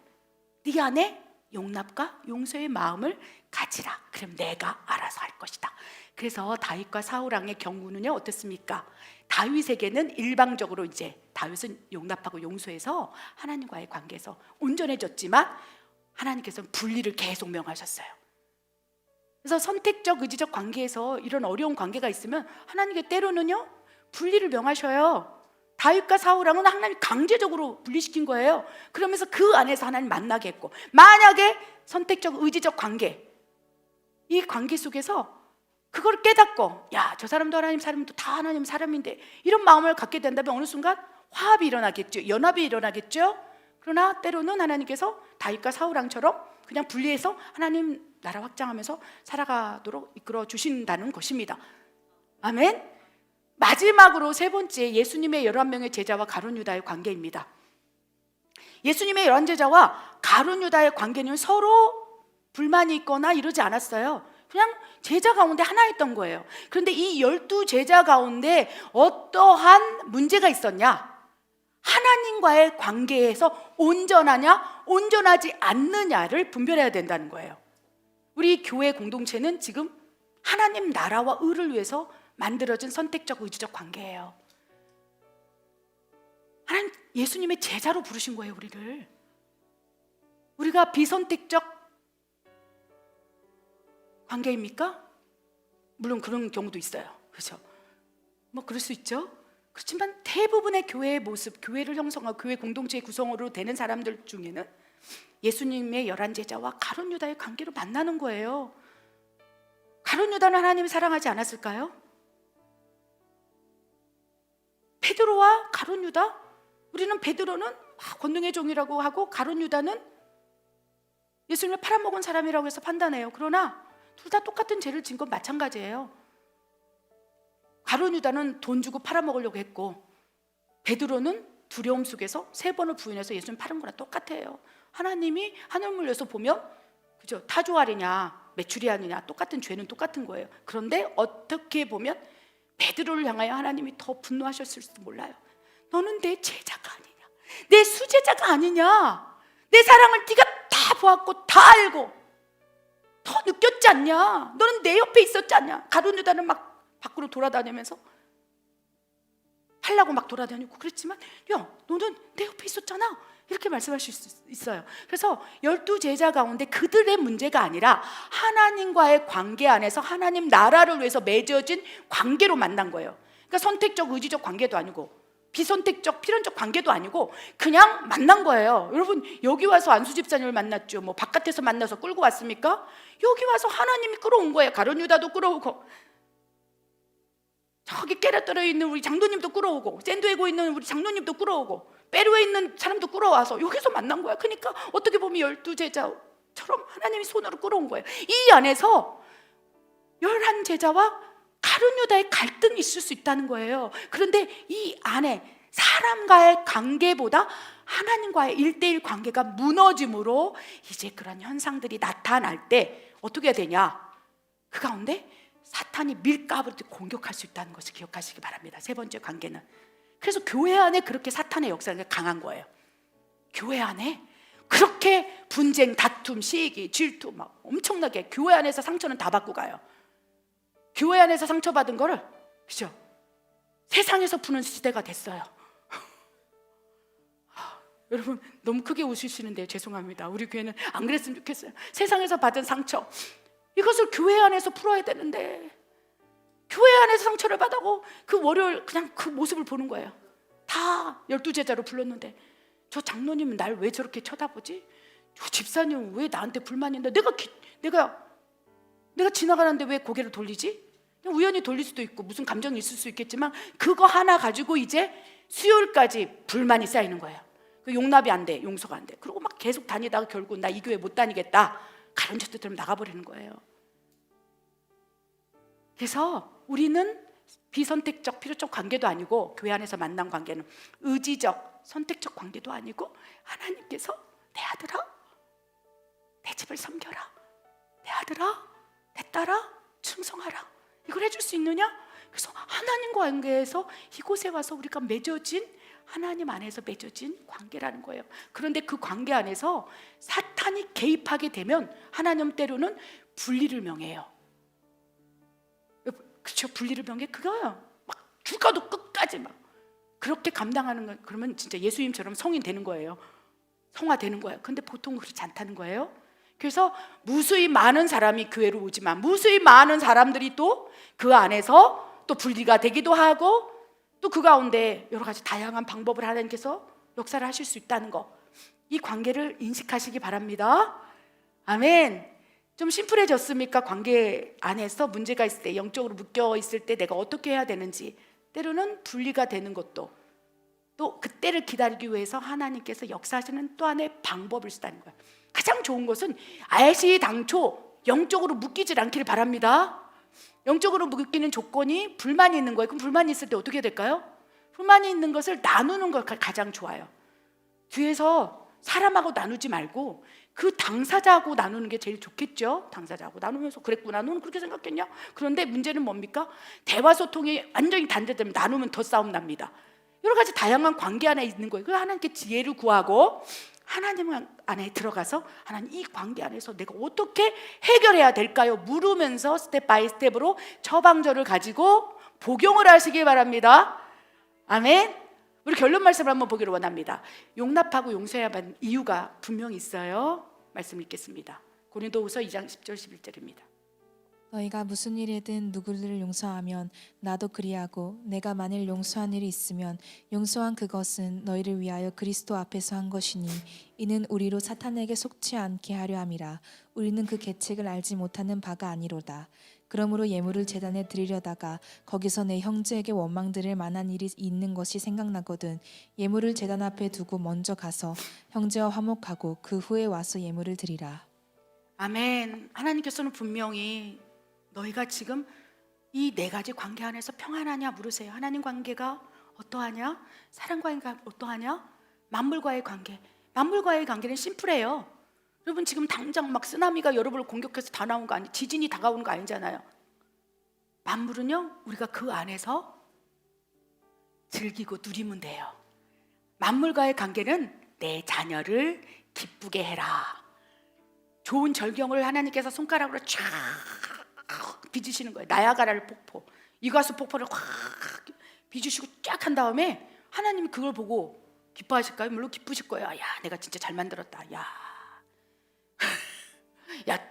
네 안에 용납과 용서의 마음을 가지라. 그럼 내가 알아서 할 것이다. 그래서 다윗과 사울왕의 경우는요 어떻습니까? 다윗에게는 일방적으로 이제 다윗은 용납하고 용서해서 하나님과의 관계에서 온전해졌지만 하나님께서는 분리를 계속 명하셨어요. 그래서 선택적 의지적 관계에서 이런 어려운 관계가 있으면 하나님께 때로는요 분리를 명하셔요. 다윗과 사울왕은 하나님이 강제적으로 분리시킨 거예요. 그러면서 그 안에서 하나님 만나게 했고, 만약에 선택적 의지적 관계 이 관계 속에서 그걸 깨닫고, 야, 저 사람도 하나님 사람도 다 하나님 사람인데, 이런 마음을 갖게 된다면 어느 순간 화합이 일어나겠죠. 연합이 일어나겠죠. 그러나 때로는 하나님께서 다윗과 사울왕처럼 그냥 분리해서 하나님 나라 확장하면서 살아가도록 이끌어 주신다는 것입니다. 아멘. 마지막으로 세 번째, 예수님의 11명의 제자와 가룟 유다의 관계입니다. 예수님의 11제자와 가룟 유다의 관계는 서로 불만이 있거나 이러지 않았어요. 그냥 제자 가운데 하나였던 거예요. 그런데 이 12제자 가운데 어떠한 문제가 있었냐? 하나님과의 관계에서 온전하냐, 온전하지 않느냐를 분별해야 된다는 거예요. 우리 교회 공동체는 지금 하나님 나라와 의를 위해서 만들어진 선택적 의지적 관계예요. 하나님 예수님의 제자로 부르신 거예요, 우리를. 우리가 비선택적 관계입니까? 물론 그런 경우도 있어요. 그렇죠? 뭐 그럴 수 있죠. 그렇지만 대부분의 교회의 모습, 교회를 형성하고 교회 공동체의 구성으로 되는 사람들 중에는 예수님의 11제자와 가룟 유다의 관계로 만나는 거예요. 가룟 유다는 하나님을 사랑하지 않았을까요? 베드로와 가룟 유다? 우리는 베드로는 권능의 종이라고 하고 가룟 유다는 예수님을 팔아먹은 사람이라고 해서 판단해요. 그러나 둘 다 똑같은 죄를 진 건 마찬가지예요. 가룟 유다는 돈 주고 팔아먹으려고 했고, 베드로는 두려움 속에서 3번을 부인해서 예수님 팔은 거랑 똑같아요. 하나님이 하늘물에서 보면 그죠? 타조아리냐 메추리아니냐 똑같은 죄는 똑같은 거예요. 그런데 어떻게 보면 베드로를 향하여 하나님이 더 분노하셨을지도 몰라요. 너는 내 제자가 아니냐, 내 수제자가 아니냐, 내 사랑을 네가 다 보았고 다 알고 더 느꼈지 않냐, 너는 내 옆에 있었지 않냐. 가룟 유다는 막 밖으로 돌아다니면서 팔라고 막 돌아다니고 그랬지만, 야, 너는 내 옆에 있었잖아, 이렇게 말씀하실 수 있어요. 그래서 12제자 가운데 그들의 문제가 아니라 하나님과의 관계 안에서 하나님 나라를 위해서 맺어진 관계로 만난 거예요. 그러니까 선택적 의지적 관계도 아니고 비선택적 필연적 관계도 아니고 그냥 만난 거예요. 여러분, 여기 와서 안수 집사님을 만났죠. 뭐 바깥에서 만나서 끌고 왔습니까? 여기 와서 하나님이 끌어온 거예요. 가룟 유다도 끌어오고, 저기 깨려떨어 있는 우리 장로님도 끌어오고, 샌드웨고 있는 우리 장로님도 끌어오고, 페루에 있는 사람도 끌어와서 여기서 만난 거야. 그러니까 어떻게 보면 12제자처럼 하나님이 손으로 끌어온 거예요. 이 안에서 11제자와 가룟 유다의 갈등이 있을 수 있다는 거예요. 그런데 이 안에 사람과의 관계보다 하나님과의 1대1 관계가 무너짐으로 이제 그런 현상들이 나타날 때 어떻게 되냐? 그 가운데 사탄이 밀가부르듯 공격할 수 있다는 것을 기억하시기 바랍니다. 세 번째 관계는, 그래서 교회 안에 그렇게 사탄의 역사가 강한 거예요. 교회 안에 그렇게 분쟁, 다툼, 시기, 질투 막 엄청나게 교회 안에서 상처는 다 받고 가요. 교회 안에서 상처받은 거를, 그죠? 세상에서 푸는 시대가 됐어요. 여러분 너무 크게 웃으시는데 죄송합니다. 우리 교회는 안 그랬으면 좋겠어요. 세상에서 받은 상처, 이것을 교회 안에서 풀어야 되는데 교회 안에서 상처를 받고 그 월요일 그냥 그 모습을 보는 거예요. 다 12제자로 불렀는데 저 장로님은 날 왜 저렇게 쳐다보지? 저 집사님은 왜 나한테 불만이 있나? 내가 지나가는데 왜 고개를 돌리지? 그냥 우연히 돌릴 수도 있고 무슨 감정이 있을 수 있겠지만 그거 하나 가지고 이제 수요일까지 불만이 쌓이는 거예요. 그 용납이 안 돼, 용서가 안 돼. 그리고 막 계속 다니다가 결국 나 이 교회 못 다니겠다, 가른 짓도 들으면 나가버리는 거예요. 그래서 우리는 비선택적 필요적 관계도 아니고, 교회 안에서 만난 관계는 의지적 선택적 관계도 아니고, 하나님께서 내 아들아 내 집을 섬겨라, 내 아들아 내 딸아 충성하라, 이걸 해줄 수 있느냐? 그래서 하나님과 관계에서 이곳에 와서 우리가 맺어진, 하나님 안에서 맺어진 관계라는 거예요. 그런데 그 관계 안에서 사탄이 개입하게 되면 하나님 때로는 분리를 명해요. 그렇죠? 분리를 명해. 그거요. 막 죽어도 끝까지 막 그렇게 감당하는 거. 그러면 진짜 예수님처럼 성인 되는 거예요. 성화 되는 거예요. 근데 보통 그렇지 않다는 거예요. 그래서 무수히 많은 사람이 교회로 오지만 무수히 많은 사람들이 또 그 안에서 또 분리가 되기도 하고, 또 그 가운데 여러 가지 다양한 방법을 하나님께서 역사를 하실 수 있다는 거, 이 관계를 인식하시기 바랍니다. 아멘. 좀 심플해졌습니까? 관계 안에서 문제가 있을 때, 영적으로 묶여 있을 때 내가 어떻게 해야 되는지, 때로는 분리가 되는 것도, 또 그때를 기다리기 위해서 하나님께서 역사하시는 또 하나의 방법을 쓰다는 거예요. 가장 좋은 것은 당초 영적으로 묶이질 않기를 바랍니다. 영적으로 묶이는 조건이 불만이 있는 거예요. 그럼 불만이 있을 때 어떻게 될까요? 불만이 있는 것을 나누는 것 가장 좋아요. 뒤에서 사람하고 나누지 말고 그 당사자하고 나누는 게 제일 좋겠죠. 당사자하고 나누면서 그랬구나, 너는 그렇게 생각했냐? 그런데 문제는 뭡니까? 대화 소통이 완전히 단절되면 나누면 더 싸움 납니다. 여러 가지 다양한 관계 안에 있는 거예요. 그래서 하나님께 지혜를 구하고 하나님 안에 들어가서 하나님, 이 관계 안에서 내가 어떻게 해결해야 될까요? 물으면서 스텝 바이 스텝으로 처방전을 가지고 복용을 하시기 바랍니다. 아멘. 우리 결론 말씀을 한번 보기를 원합니다. 용납하고 용서해야 하는 이유가 분명히 있어요. 말씀 읽겠습니다. 고린도후서 2장 10절 11절입니다. 너희가 무슨 일이든 누구를 용서하면 나도 그리하고 내가 만일 용서한 일이 있으면 용서한 그것은 너희를 위하여 그리스도 앞에서 한 것이니 이는 우리로 사탄에게 속지 않게 하려 함이라. 우리는 그 계책을 알지 못하는 바가 아니로다. 그러므로 예물을 제단에 드리려다가 거기서 내 형제에게 원망드릴 만한 일이 있는 것이 생각나거든 예물을 제단 앞에 두고 먼저 가서 형제와 화목하고 그 후에 와서 예물을 드리라. 아멘. 하나님께서는 분명히 너희가 지금 이 네 가지 관계 안에서 평안하냐 물으세요. 하나님 관계가 어떠하냐? 사랑과의 관계 어떠하냐? 만물과의 관계. 만물과의 관계는 심플해요. 여러분 지금 당장 막 쓰나미가 여러분을 공격해서 다 나온 거 아니, 지진이 다가오는 거 아니잖아요. 만물은요, 우리가 그 안에서 즐기고 누리면 돼요. 만물과의 관계는 내 자녀를 기쁘게 해라. 좋은 절경을 하나님께서 손가락으로 쫙 빚으시는 거예요. 나야가라를 폭포, 이과수 폭포를 확 빚으시고 쫙 한 다음에 하나님이 그걸 보고 기뻐하실까요? 물론 기쁘실 거예요. 야, 내가 진짜 잘 만들었다. 야,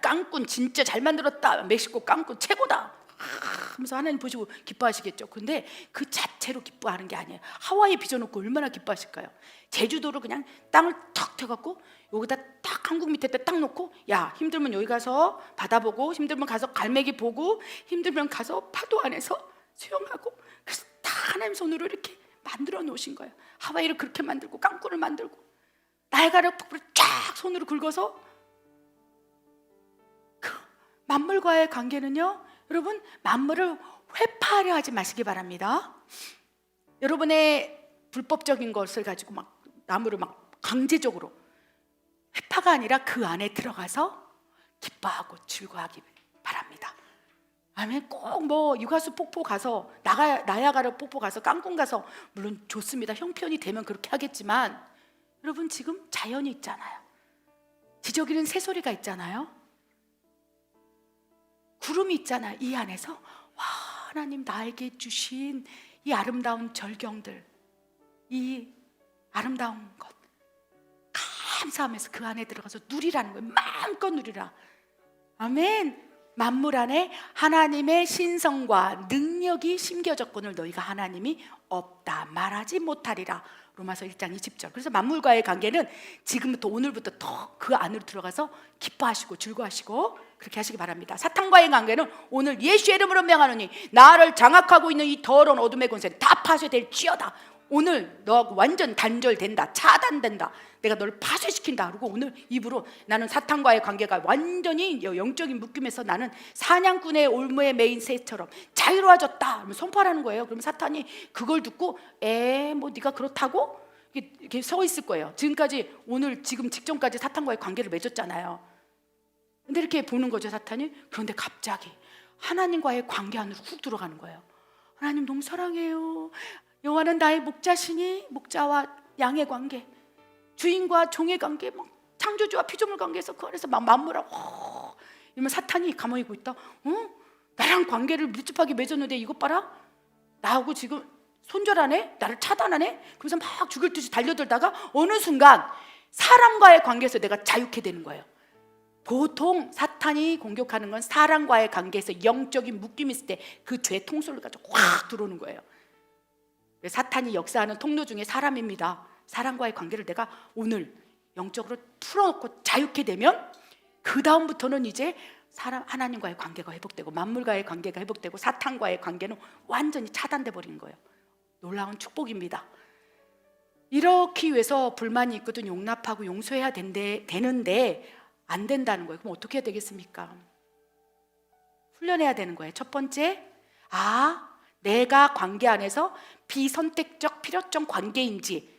깡꾼 진짜 잘 만들었다. 멕시코 깡꾼 최고다. 하면서 하나님 보시고 기뻐하시겠죠. 근데 그 자체로 기뻐하는 게 아니에요. 하와이에 빚어놓고 얼마나 기뻐하실까요? 제주도로 그냥 땅을 턱 태갖고 여기다 딱 한국 밑에 딱 놓고, 야, 힘들면 여기 가서 바다 보고, 힘들면 가서 갈매기 보고, 힘들면 가서 파도 안에서 수영하고, 그래서 다 하나님 손으로 이렇게 만들어 놓으신 거예요. 하와이를 그렇게 만들고 깡꾼을 만들고 나이아가라 폭포를 쫙 손으로 긁어서. 그 만물과의 관계는요, 여러분 만물을 회파하려 하지 마시기 바랍니다. 여러분의 불법적인 것을 가지고 막 나무를 막 강제적으로, 회파가 아니라 그 안에 들어가서 기뻐하고 즐거워하기 바랍니다. 아멘. 꼭 뭐 유가수 폭포 가서 나야가라 폭포 가서 깡꾼 가서 물론 좋습니다. 형편이 되면 그렇게 하겠지만 여러분 지금 자연이 있잖아요. 지저귀는 새소리가 있잖아요. 구름이 있잖아요. 이 안에서 와, 하나님 나에게 주신 이 아름다운 절경들, 이 아름다운 것 감사하면서 그 안에 들어가서 누리라는 거예요. 마음껏 누리라. 아멘. 만물 안에 하나님의 신성과 능력이 심겨졌거늘 너희가 하나님이 없다 말하지 못하리라. 로마서 1장 20절. 그래서 만물과의 관계는 지금부터 오늘부터 더 그 안으로 들어가서 기뻐하시고 즐거워하시고 그렇게 하시기 바랍니다. 사탄과의 관계는 오늘 예수의 이름으로 명하노니 나를 장악하고 있는 이 더러운 어둠의 권세는 다 파쇄될지어다. 오늘 너 완전 단절된다, 차단된다, 내가 너를 파쇄시킨다. 그리고 오늘 입으로 나는 사탄과의 관계가 완전히 영적인 묶임에서 나는 사냥꾼의 올무에 매인 새처럼 자유로워졌다 그러면 선포하라는 거예요. 그럼 사탄이 그걸 듣고 뭐 네가 그렇다고? 이렇게 서 있을 거예요. 지금까지 오늘 지금 직전까지 사탄과의 관계를 맺었잖아요. 근데 이렇게 보는 거죠, 사탄이. 그런데 갑자기 하나님과의 관계 안으로 훅 들어가는 거예요. 하나님 너무 사랑해요. 여호와는 나의 목자시니, 목자와 양의 관계, 주인과 종의 관계, 막 창조주와 피조물 관계에서 그 안에서 막 만물하고 이러면 사탄이 가만히 있고 있다. 나랑 관계를 밀접하게 맺었는데 이것 봐라, 나하고 지금 손절하네, 나를 차단하네. 그래서 막 죽을 듯이 달려들다가 어느 순간 사람과의 관계에서 내가 자유케 되는 거예요. 보통 사탄이 공격하는 건 사람과의 관계에서 영적인 묶임이 있을 때 그 죄 통솔을 가지고 확 들어오는 거예요. 사탄이 역사하는 통로 중에 사람입니다. 사람과의 관계를 내가 오늘 영적으로 풀어놓고 자유케 되면 그 다음부터는 이제 하나님과의 관계가 회복되고 만물과의 관계가 회복되고 사탄과의 관계는 완전히 차단돼 버리는 거예요. 놀라운 축복입니다. 이렇게 위해서 불만이 있거든 용납하고 용서해야 되는데 안 된다는 거예요. 그럼 어떻게 해야 되겠습니까? 훈련해야 되는 거예요. 첫 번째, 내가 관계 안에서 비선택적 필요적 관계인지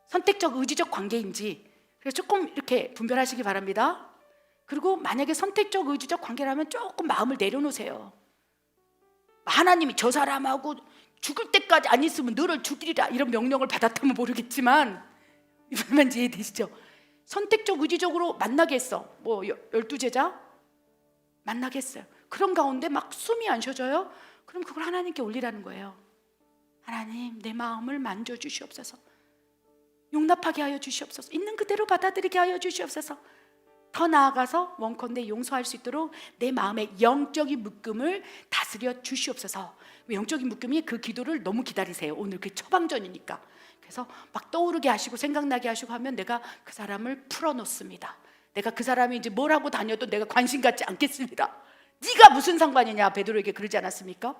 선택적 의지적 관계인지 그래서 조금 이렇게 분별하시기 바랍니다. 그리고 만약에 선택적 의지적 관계라면 조금 마음을 내려놓으세요. 하나님이 저 사람하고 죽을 때까지 안 있으면 너를 죽이리라 이런 명령을 받았다면 모르겠지만 무슨 말인지 이해되시죠? 선택적 의지적으로 만나게 했어. 뭐 12제자 만나게 했어요. 그런 가운데 막 숨이 안 쉬어져요. 그럼 그걸 하나님께 올리라는 거예요. 하나님, 내 마음을 만져주시옵소서. 용납하게 하여 주시옵소서. 있는 그대로 받아들이게 하여 주시옵소서. 더 나아가서 원컨대 용서할 수 있도록 내 마음의 영적인 묶음을 다스려 주시옵소서. 영적인 묶음이 그 기도를 너무 기다리세요. 오늘 그 처방전이니까. 그래서 막 떠오르게 하시고 생각나게 하시고 하면 내가 그 사람을 풀어놓습니다. 내가 그 사람이 이제 뭘 하고 다녀도 내가 관심 갖지 않겠습니다. 네가 무슨 상관이냐, 베드로에게 그러지 않았습니까?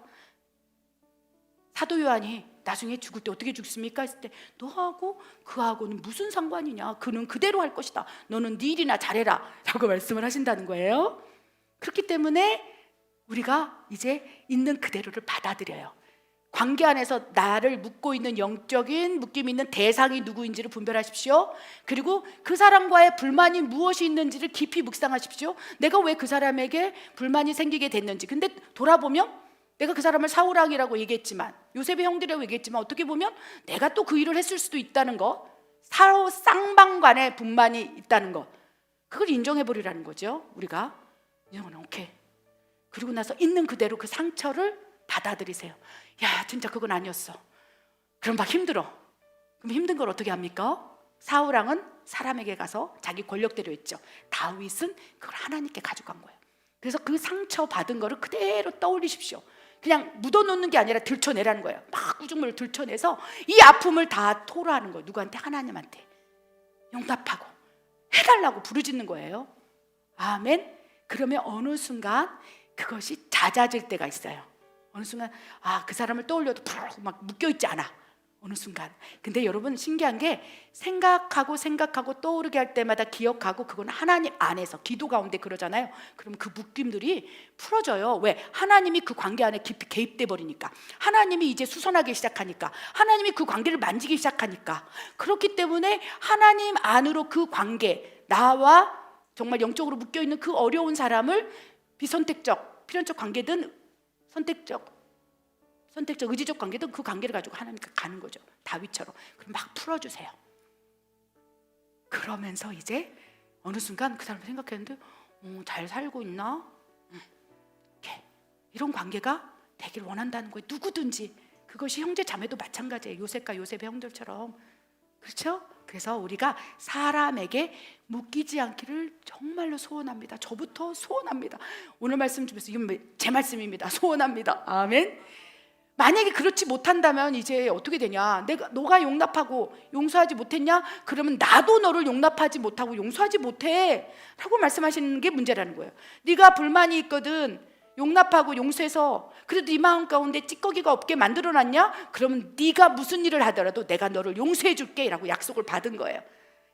사도 요한이 나중에 죽을 때 어떻게 죽습니까? 했을 때 너하고 그하고는 무슨 상관이냐, 그는 그대로 할 것이다, 너는 네 일이나 잘해라 라고 말씀을 하신다는 거예요. 그렇기 때문에 우리가 이제 있는 그대로를 받아들여요. 관계 안에서 나를 묶고 있는 영적인 묶임 있는 대상이 누구인지를 분별하십시오. 그리고 그 사람과의 불만이 무엇이 있는지를 깊이 묵상하십시오. 내가 왜 그 사람에게 불만이 생기게 됐는지. 근데 돌아보면 내가 그 사람을 사울왕이라고 얘기했지만, 요셉의 형들이라고 얘기했지만, 어떻게 보면 내가 또 그 일을 했을 수도 있다는 거, 서로 쌍방간에 불만이 있다는 거, 그걸 인정해버리라는 거죠. 우리가 인정은 오케이. 그리고 나서 있는 그대로 그 상처를 받아들이세요. 야, 진짜 그건 아니었어. 그럼 막 힘들어. 그럼 힘든 걸 어떻게 합니까? 사울왕은 사람에게 가서 자기 권력대로 했죠. 다윗은 그걸 하나님께 가져간 거예요. 그래서 그 상처 받은 거를 그대로 떠올리십시오. 그냥 묻어놓는 게 아니라 들춰내라는 거예요. 막 우중물을 들춰내서 이 아픔을 다 토로하는 거예요. 누구한테? 하나님한테. 용납하고 해달라고 부르짖는 거예요. 아멘. 그러면 어느 순간 그것이 잦아질 때가 있어요. 어느 순간 그 사람을 떠올려도 막 묶여있지 않아. 어느 순간. 근데 여러분 신기한 게 생각하고 떠오르게 할 때마다 기억하고, 그건 하나님 안에서 기도 가운데 그러잖아요. 그럼 그 묶임들이 풀어져요. 왜? 하나님이 그 관계 안에 깊이 개입돼 버리니까. 하나님이 이제 수선하기 시작하니까. 하나님이 그 관계를 만지기 시작하니까. 그렇기 때문에 하나님 안으로 그 관계, 나와 정말 영적으로 묶여있는 그 어려운 사람을 비선택적, 필연적 관계든 선택적 의지적 관계든 그 관계를 가지고 하나님께 가는 거죠. 다윗처럼. 그럼 막 풀어주세요. 그러면서 이제 어느 순간 그 사람이 생각했는데 잘 살고 있나? 이런 관계가 되길 원한다는 거예요. 누구든지. 그것이 형제 자매도 마찬가지예요. 요셉과 요셉의 형들처럼. 그렇죠? 그래서 우리가 사람에게 묶이지 않기를 정말로 소원합니다. 저부터 소원합니다. 오늘 말씀 중에서 이건 제 말씀입니다. 소원합니다. 아멘. 만약에 그렇지 못한다면 이제 어떻게 되냐? 너가 용납하고 용서하지 못했냐? 그러면 나도 너를 용납하지 못하고 용서하지 못해 라고 말씀하시는 게 문제라는 거예요. 네가 불만이 있거든, 용납하고 용서해서 그래도 네 마음 가운데 찌꺼기가 없게 만들어놨냐? 그러면 네가 무슨 일을 하더라도 내가 너를 용서해 줄게 라고 약속을 받은 거예요.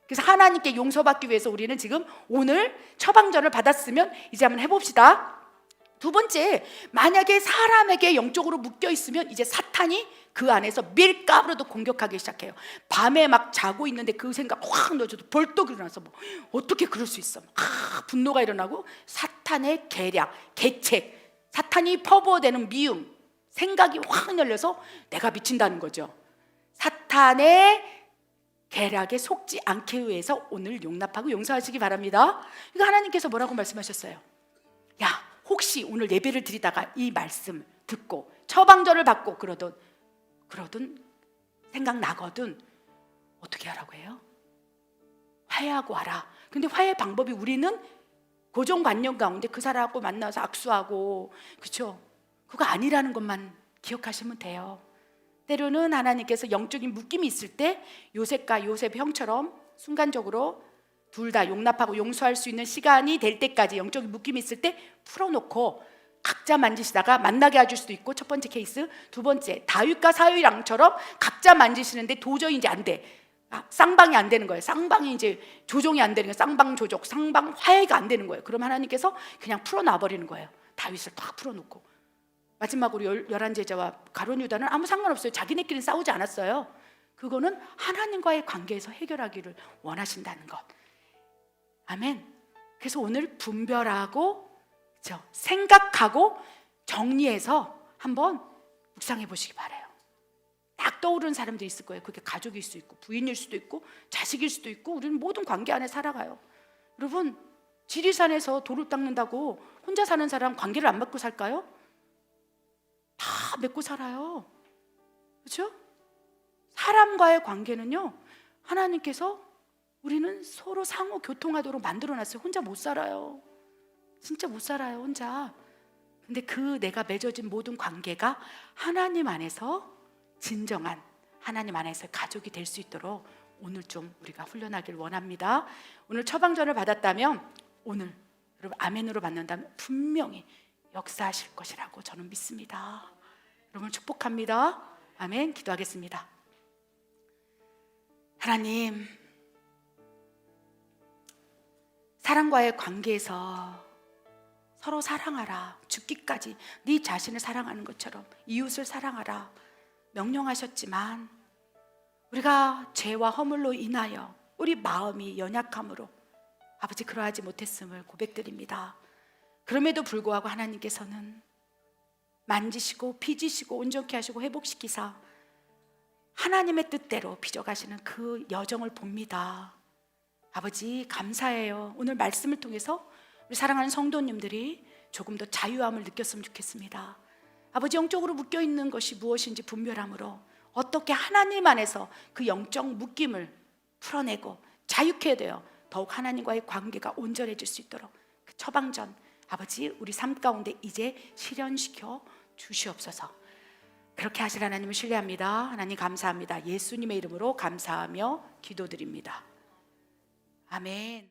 그래서 하나님께 용서받기 위해서 우리는 지금 오늘 처방전을 받았으면 이제 한번 해봅시다. 두 번째, 만약에 사람에게 영적으로 묶여 있으면 이제 사탄이 그 안에서 밀가루로도 공격하기 시작해요. 밤에 막 자고 있는데 그 생각 확 넣어줘도 벌떡 일어나서 어떻게 그럴 수 있어? 분노가 일어나고 사탄의 계략, 계책, 사탄이 퍼부어대는 미움, 생각이 확 열려서 내가 미친다는 거죠. 사탄의 계략에 속지 않기 위해서 오늘 용납하고 용서하시기 바랍니다. 이거 하나님께서 뭐라고 말씀하셨어요? 야, 혹시 오늘 예배를 드리다가 이 말씀 듣고 처방전을 받고 그러던 생각나거든 어떻게 하라고 해요? 화해하고 와라. 근데 화해 방법이 우리는 고정관념 가운데 그 사람하고 만나서 악수하고, 그렇죠? 그거 아니라는 것만 기억하시면 돼요. 때로는 하나님께서 영적인 묶임이 있을 때 요셉과 요셉 형처럼 순간적으로 둘 다 용납하고 용서할 수 있는 시간이 될 때까지 영적인 묶임이 있을 때 풀어놓고 각자 만지시다가 만나게 해줄 수도 있고, 첫 번째 케이스. 두 번째, 다윗과 사울왕처럼 각자 만지시는데 도저히 이제 안 돼. 쌍방이 안 되는 거예요. 쌍방이 이제 조종이 안 되는 거예요. 쌍방 조족, 쌍방 화해가 안 되는 거예요. 그럼 하나님께서 그냥 풀어놔버리는 거예요. 다윗을 딱 풀어놓고. 마지막으로 열한 제자와 가룟 유다는 아무 상관없어요. 자기네끼리 싸우지 않았어요. 그거는 하나님과의 관계에서 해결하기를 원하신다는 것. 아멘. 그래서 오늘 분별하고, 그렇죠? 생각하고 정리해서 한번 묵상해 보시기 바라요. 딱 떠오르는 사람들이 있을 거예요. 그게 가족일 수도 있고 부인일 수도 있고 자식일 수도 있고, 우리는 모든 관계 안에 살아가요. 여러분, 지리산에서 돌을 닦는다고 혼자 사는 사람 관계를 안 맺고 살까요? 다 맺고 살아요. 그렇죠? 사람과의 관계는요, 하나님께서 우리는 서로 상호 교통하도록 만들어놨어요. 혼자 못 살아요. 진짜 못 살아요, 혼자. 근데 그 내가 맺어진 모든 관계가 하나님 안에서 진정한, 하나님 안에서 가족이 될 수 있도록 오늘 좀 우리가 훈련하길 원합니다. 오늘 처방전을 받았다면 오늘 여러분 아멘으로 받는다면 분명히 역사하실 것이라고 저는 믿습니다. 여러분 축복합니다. 아멘. 기도하겠습니다. 하나님, 사람과의 관계에서 서로 사랑하라, 죽기까지 네 자신을 사랑하는 것처럼 이웃을 사랑하라 명령하셨지만, 우리가 죄와 허물로 인하여 우리 마음이 연약함으로 아버지 그러하지 못했음을 고백드립니다. 그럼에도 불구하고 하나님께서는 만지시고 빚으시고 온전케 하시고 회복시키사 하나님의 뜻대로 빚어가시는 그 여정을 봅니다. 아버지 감사해요. 오늘 말씀을 통해서 우리 사랑하는 성도님들이 조금 더 자유함을 느꼈으면 좋겠습니다. 아버지, 영적으로 묶여있는 것이 무엇인지 분별함으로 어떻게 하나님 안에서 그 영적 묶임을 풀어내고 자유케 되어 더욱 하나님과의 관계가 온전해질 수 있도록 그 처방전 아버지 우리 삶 가운데 이제 실현시켜 주시옵소서. 그렇게 하실 하나님을 신뢰합니다. 하나님 감사합니다. 예수님의 이름으로 감사하며 기도드립니다. 아멘.